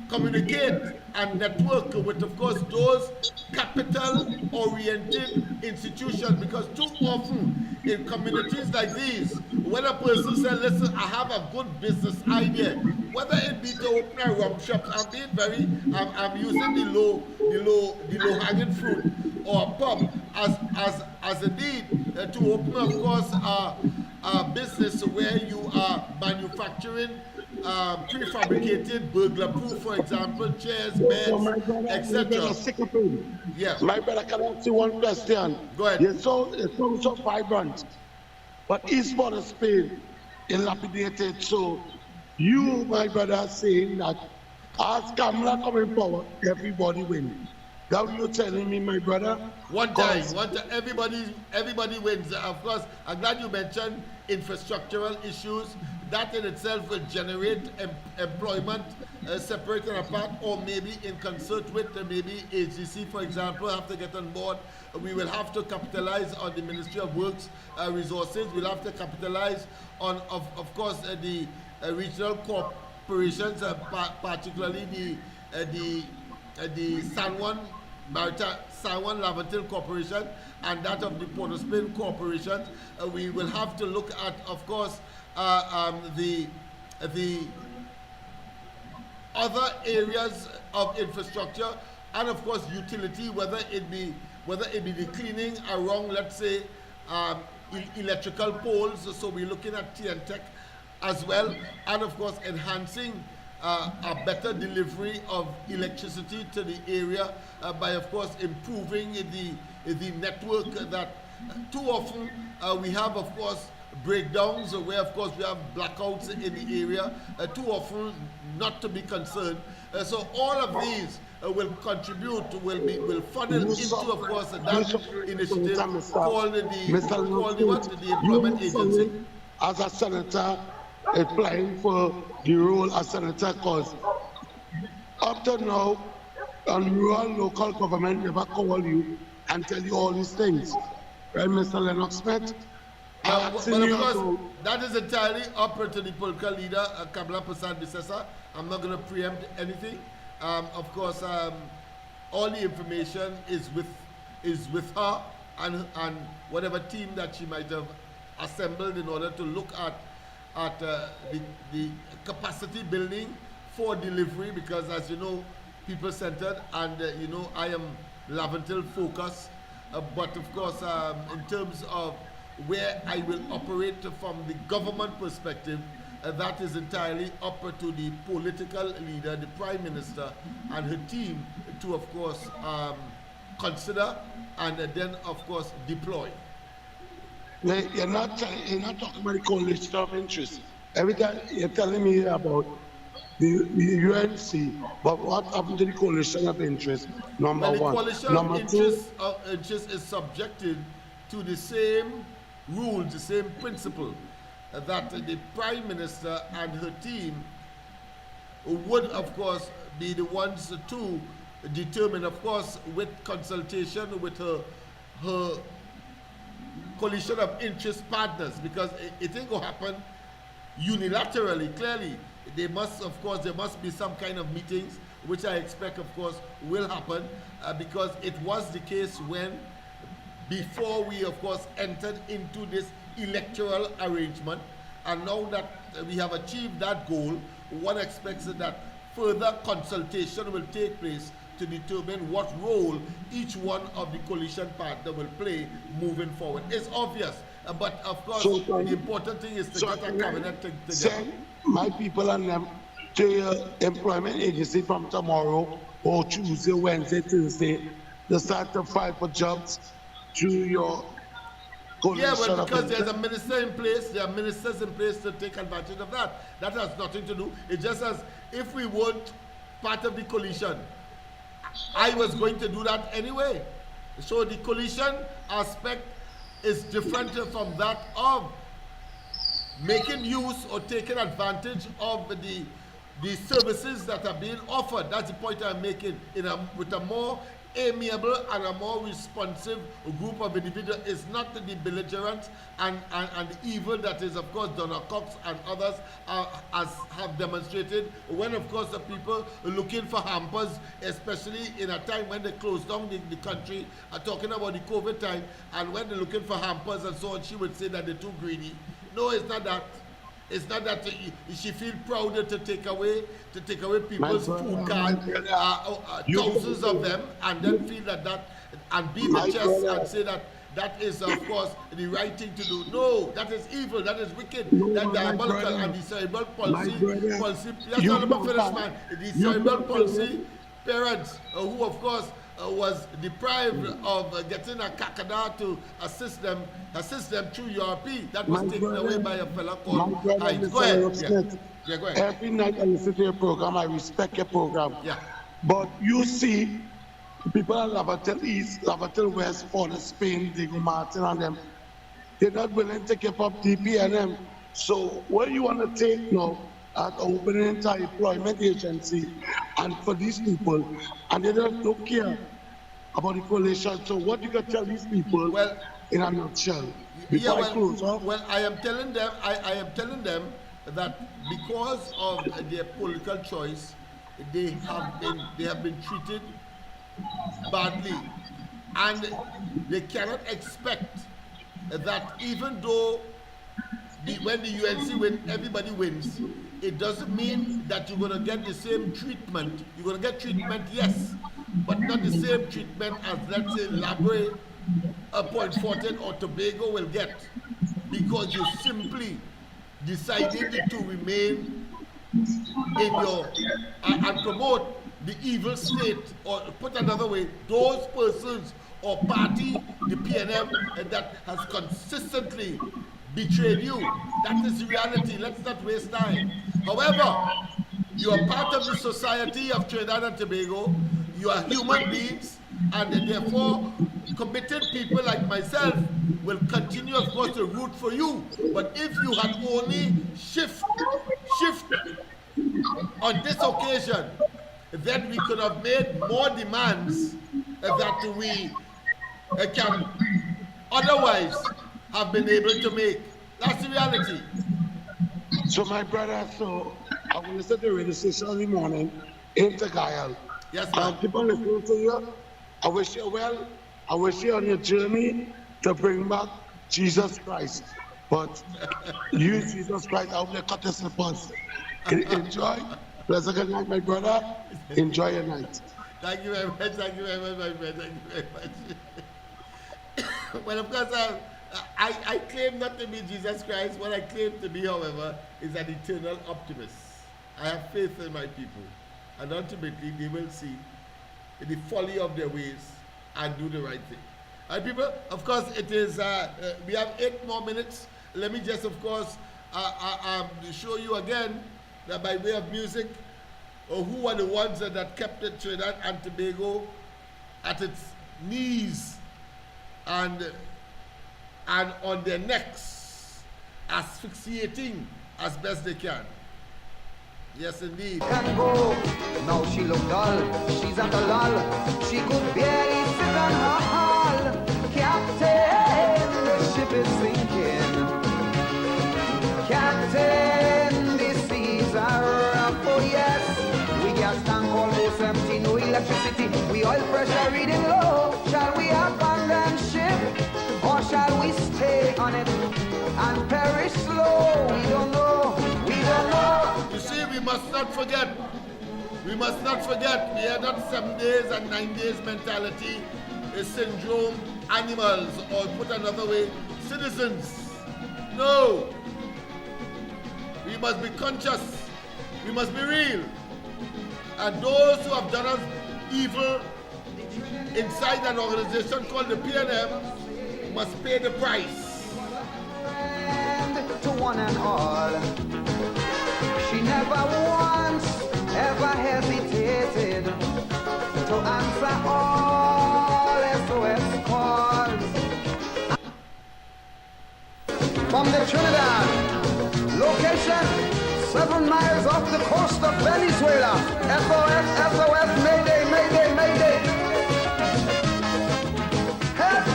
communicate and network with, of course, those capital-oriented institutions, because too often in communities like these, when a person says, listen, I have a good business idea, whether it be to open a rum shop, I'm using the low hanging fruit, or a pub as a need to open, of course, a business where you are manufacturing prefabricated burglar-proof, for example, chairs, beds, etc. Yes. My brother, can I ask you one question? Go ahead. It's so vibrant, but Eastbourne of Spain is lapidated. So you, my brother, are saying that as Kamala come in power, everybody wins. That what you're telling me, my brother? One time, everybody wins. Of course, I'm glad you mentioned infrastructural issues. That in itself will generate employment separate and apart, or maybe in concert with maybe AGC, for example, have to get on board. We will have to capitalize on the Ministry of Works resources. We'll have to capitalize on, of course, the regional corporations, particularly the San Juan Lavatil Corporation and that of the Port of Spain Corporation. We will have to look at, of course, the other areas of infrastructure, and of course utility, whether it be the cleaning around, let's say, electrical poles. So we're looking at TNTech as well, and of course enhancing a better delivery of electricity to the area by, of course, improving the network. That too often we have, of course, breakdowns where, of course, we have blackouts in the area. Too often not to be concerned. So all of these will contribute, will funnel into, of course, that initiative called the Employment Agency. As a senator, applying for the role as senator, because up to now, rural local government never call you and tell you all these things. Right, Mr. Lennox Smith? But of course, that is entirely up to the political leader, Kamala Prasad Bisesa. I'm not going to preempt anything. Of course, all the information is with her and whatever team that she might have assembled in order to look at the capacity building for delivery, because, as you know, people-centered, and you know, I am Laventil focused. But of course, in terms of where I will operate from the government perspective, that is entirely up to the political leader, the Prime Minister, and her team to, of course, consider and then, of course, deploy. You're not talking about the coalition of interest. Every time you're telling me about the UNC, but what happened to the coalition of interest? Number one. The coalition of interest is subjected to the same rules, the same principle, that the Prime Minister and her team would, of course, be the ones to determine, of course, with consultation with her coalition of interest partners, because it ain't going to happen unilaterally. Clearly, there must be some kind of meetings, which I expect, of course, will happen, because it was the case when, before we, of course, entered into this electoral arrangement, and now that we have achieved that goal, one expects that further consultation will take place to determine what role each one of the coalition partners will play moving forward. It's obvious, but of course, the important thing is to get a cabinet together. My people are to your employment agency from tomorrow or Tuesday, Wednesday, Thursday, to start to file for jobs through your Yeah, coalition. well, because there's a minister in place, there are ministers in place to take advantage of that. That has nothing to do. It just as if we weren't part of the coalition, I was going to do that anyway. So the coalition aspect is different from that of making use or taking advantage of the services that are being offered. That's the point I'm making. With a more amiable and a more responsive group of individuals. It's not the belligerent and the evil that is, of course, Donna Cox and others as have demonstrated, when, of course, the people are looking for hampers, especially in a time when they closed down the country, talking about the COVID time, and when they're looking for hampers and so on, she would say that they're too greedy. No, it's not that. It's not that she feel prouder to take away people's food card, thousands of them, and then feel that and beat the chest and say that is, of course, the right thing to do. No, that is evil, that is wicked, that diabolical, and the cerebral palsy. That's not about finish, man. The cerebral palsy parents who, of course, was deprived of getting a kakada to assist them through URP. That was taken away by a fella called Hines. Go ahead. Yeah, go ahead. Every night I listen to your program, I respect your program. Yeah. But you see, people at Lavatel East, Lavatel West, Port of Spain, Diego Martin and them, they're not willing to give up DPNM. So what you want to take now at opening into employment agency and for these people, and they don't care about the coalition. So what you can tell these people, well, in a nutshell, before I close, well, I am telling them that because of their political choice, they have been treated badly, and they cannot expect that even though when the UNC wins, everybody wins. It doesn't mean that you're going to get the same treatment. You're going to get treatment, yes, but not the same treatment as, let's say, Labre, Point Fortin, or Tobago will get, because you simply decided to remain in your and promote the evil state, or put another way, those persons or party, the PNM, that has consistently betrayed you. That is reality. Let's not waste time. However, you are part of the society of Trinidad and Tobago. You are human beings, and therefore committed people like myself will continue, of course, to root for you. But if you had only shift on this occasion, then we could have made more demands that we can otherwise have been able to make. That's the reality. So my brother, I will listen to the radio station in the morning in Tagayal. Yes, ma'am. Keep on listening to you. I wish you well. I wish you on your journey to bring back Jesus Christ. But you, Jesus Christ, I hope you cut your slippers. Enjoy. Pleasant good night, my brother. Enjoy your night. Thank you very much. Thank you very much, my friend. Thank you very much. Well, of course, I claim not to be Jesus Christ. What I claim to be, however, is an eternal optimist. I have faith in my people, and ultimately they will see the folly of their ways and do the right thing. And people, of course, it is, we have 8 more minutes. Let me just, of course, show you again that by way of music, who are the ones that kept Trinidad and Tobago at its knees and on their necks, asphyxiating as best they can. Yes, indeed. Can go. Now she look dull, she's at a lull. She could barely sit on her hull. Captain, the ship is sinking. Captain, the seas are rough. Oh yes, we gas tank almost empty, no electricity. We oil pressure reading low. Shall we abandon ship, or shall we stay on it and perish slow? We don't know. We don't know. You see, we must not forget. We must not forget. We are not 7 days and 9 days mentality, a syndrome, animals, or put another way, citizens. No. We must be conscious We must be real. And those who have done us evil inside an organization called the PNM must pay the price. To one and all, she never once ever hesitated to answer all SOS calls. From the Trinidad, location 7 miles off the coast of Venezuela. SOS, SOS, Mayday, Mayday, Mayday. Help!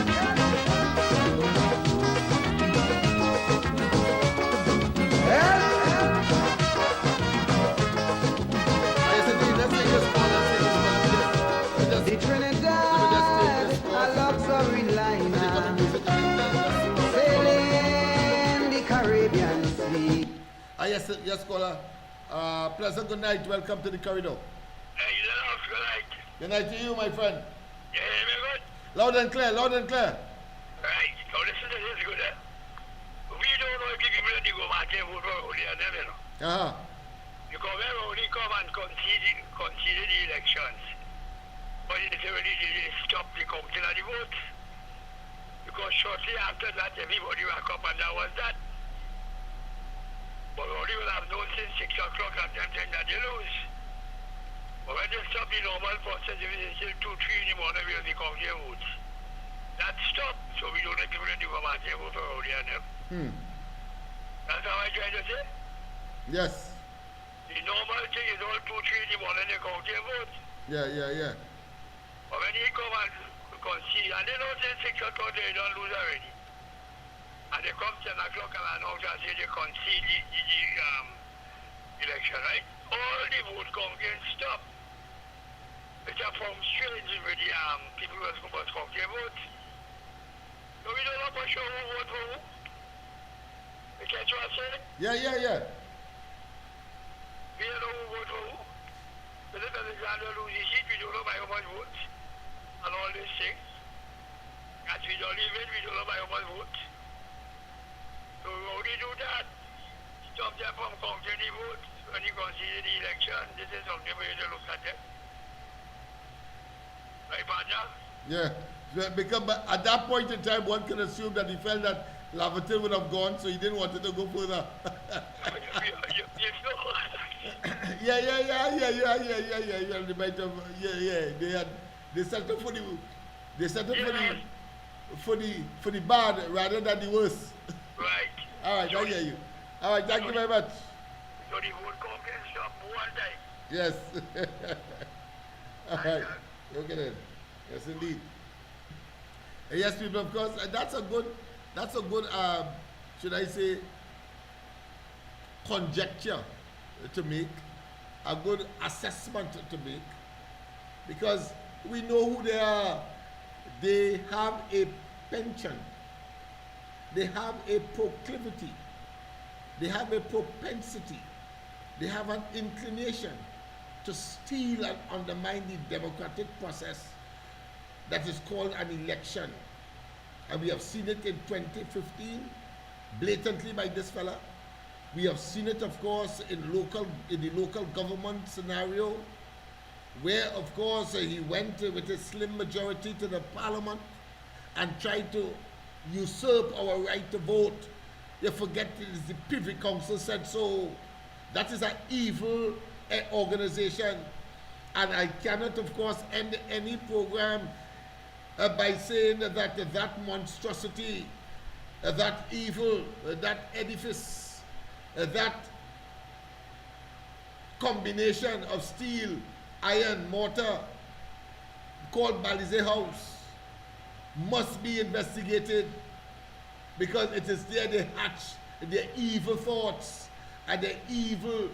The Trinidad, a luxury liner, sailing the Caribbean Sea. Yes, yes, caller. Pleasant good night. Welcome to the corridor. Hey, Lennox, good night. Good night to you, my friend. You hear me good? Loud and clear, loud and clear. Right. Now listen to this good, eh? We don't know if the people that go back and vote for only and them, you know. Uh-huh. Because we only come and concede the elections. But it already stop the counting of the votes. Because shortly after that, everybody woke up and that was that. But only will have known since 6 o'clock at them saying that they lose. But when they stop the normal process, if it's still 2, 3 in the morning, we'll be counting their votes. That stopped, so we don't let people in the government vote for only and them. That's how I try to say. Yes. The normal thing is all 2, 3 in the morning, they count their votes. Yeah. But when you come and concede, and they don't say 6 o'clock, they don't lose already. And they come 10 o'clock and announce and say they concede the election, right? All the vote counting stop. It's a form strange with the people who are counting votes. So we don't know for sure who vote for who. You catch what I'm saying? Yeah. We don't know who vote for who. But if Alexander loses seat, we don't know by how much votes. And all these things. As we don't leave it, we don't know by how much votes. So we only do that. Stop them from counting the votes when you consider the election. This is something we need to look at it. Right, partner? Yeah. Because at that point in time, one can assume that he felt that Lavatil would have gone, so he didn't want it to go further. Yeah. They might have, yeah. They set up for the bad rather than the worst. Right. All right, I hear you. All right, thank you very much. So the vote counting stop one day. Yes. All right. Okay then. Yes, indeed. Yes, people, of course, that's a good, should I say, conjecture to make, a good assessment to make, because we know who they are. They have a penchant. They have a proclivity. They have a propensity. They have an inclination to steal and undermine the democratic process that is called an election. And we have seen it in 2015, blatantly by this fella. We have seen it, of course, in the local government scenario, where, of course, he went with a slim majority to the parliament and tried to usurp our right to vote. You forget it is the Privy Council said so. That is an evil organization. And I cannot, of course, end any program by saying that that monstrosity, that evil, that edifice, that combination of steel, iron, mortar, called Balize House, must be investigated, because it is there they hatch their evil thoughts and their evil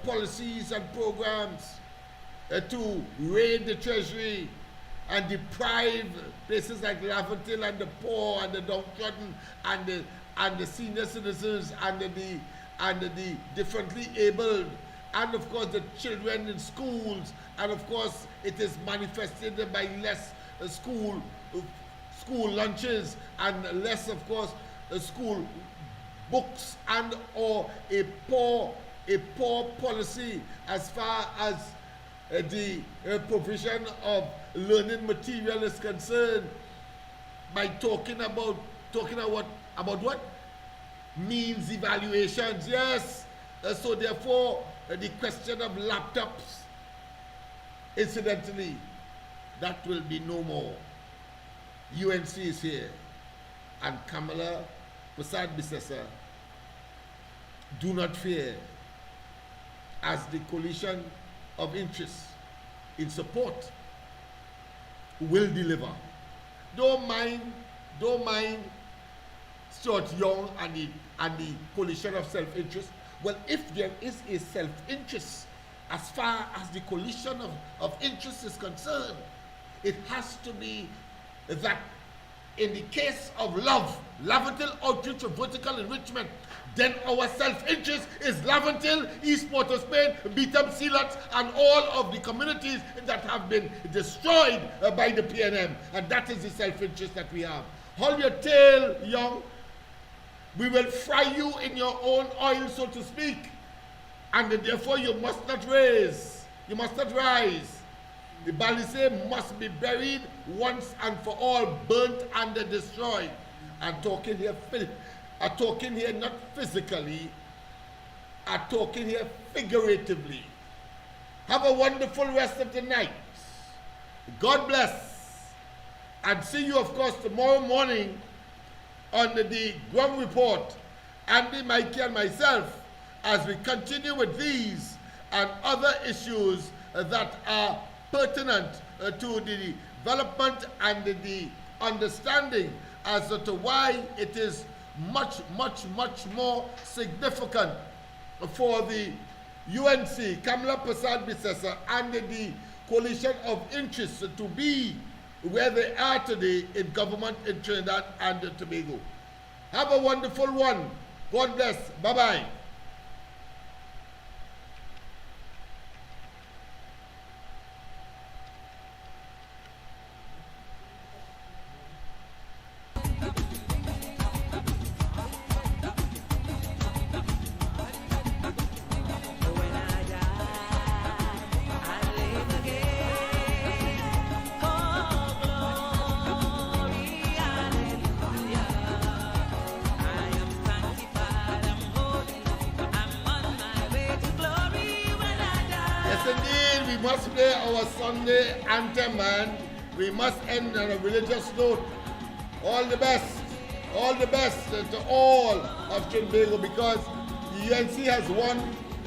policies and programs to raid the treasury and deprive places like Laventille and the poor and the downtrodden and the senior citizens and the differently abled, and of course the children in schools, and of course it is manifested by less school lunches and less, of course, school books, and or a poor a poor policy as far as the provision of learning material is concerned by talking about what? Means evaluations, yes. So therefore, the question of laptops, incidentally, that will be no more. UNC is here, and Kamala Prasad-Bissessar, do not fear, as the coalition of interests in support will deliver. Don't mind Stuart Young and the coalition of self-interest. Well, if there is a self-interest as far as the coalition of interest is concerned, it has to be that in the case of love until outreach of vertical enrichment, then our self-interest is Laventil, East Port of Spain, Beetham, Sealat, and all of the communities that have been destroyed by the PNM. And that is the self-interest that we have. Hold your tail, Young. We will fry you in your own oil, so to speak. And therefore you must not rise. You must not rise. The Balisay must be buried once and for all, burnt and destroyed. I'm talking here not physically, I'm talking here figuratively. Have a wonderful rest of the night. God bless. And see you, of course, tomorrow morning on the ground report, Andy, Mikey, and myself, as we continue with these and other issues that are pertinent to the development and the understanding as to why it is much more significant for the UNC, Kamala Prasad-Bissessar, and the coalition of interests to be where they are today in government in Trinidad and Tobago. Have a wonderful one. God bless. Bye-bye. Sunday anthem, and we must end on a religious note. All the best to all of Trinbago, because the UNC has won,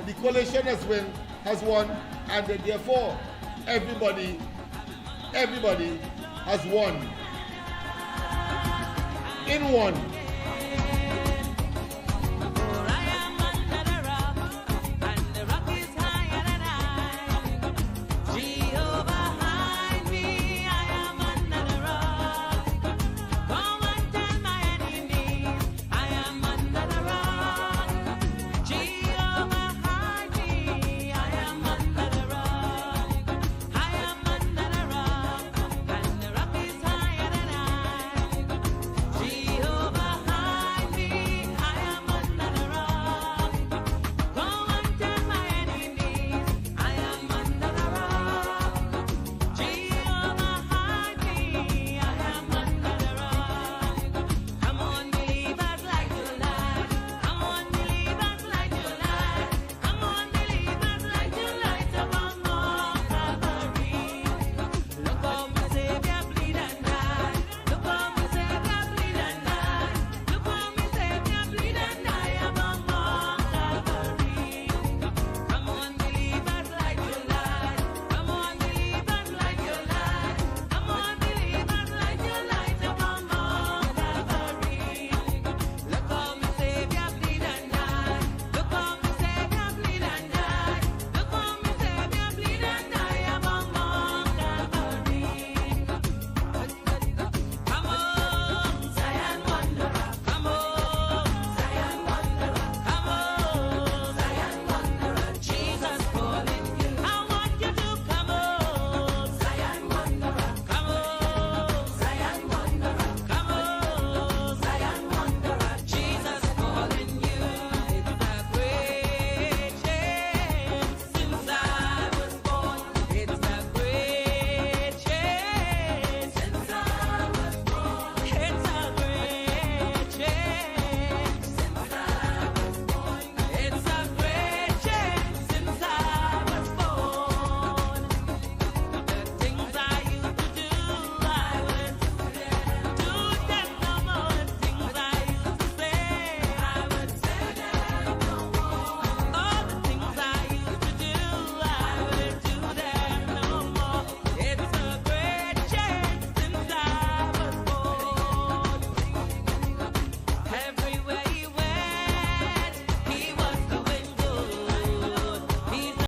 the coalition has won, and therefore everybody has won in one.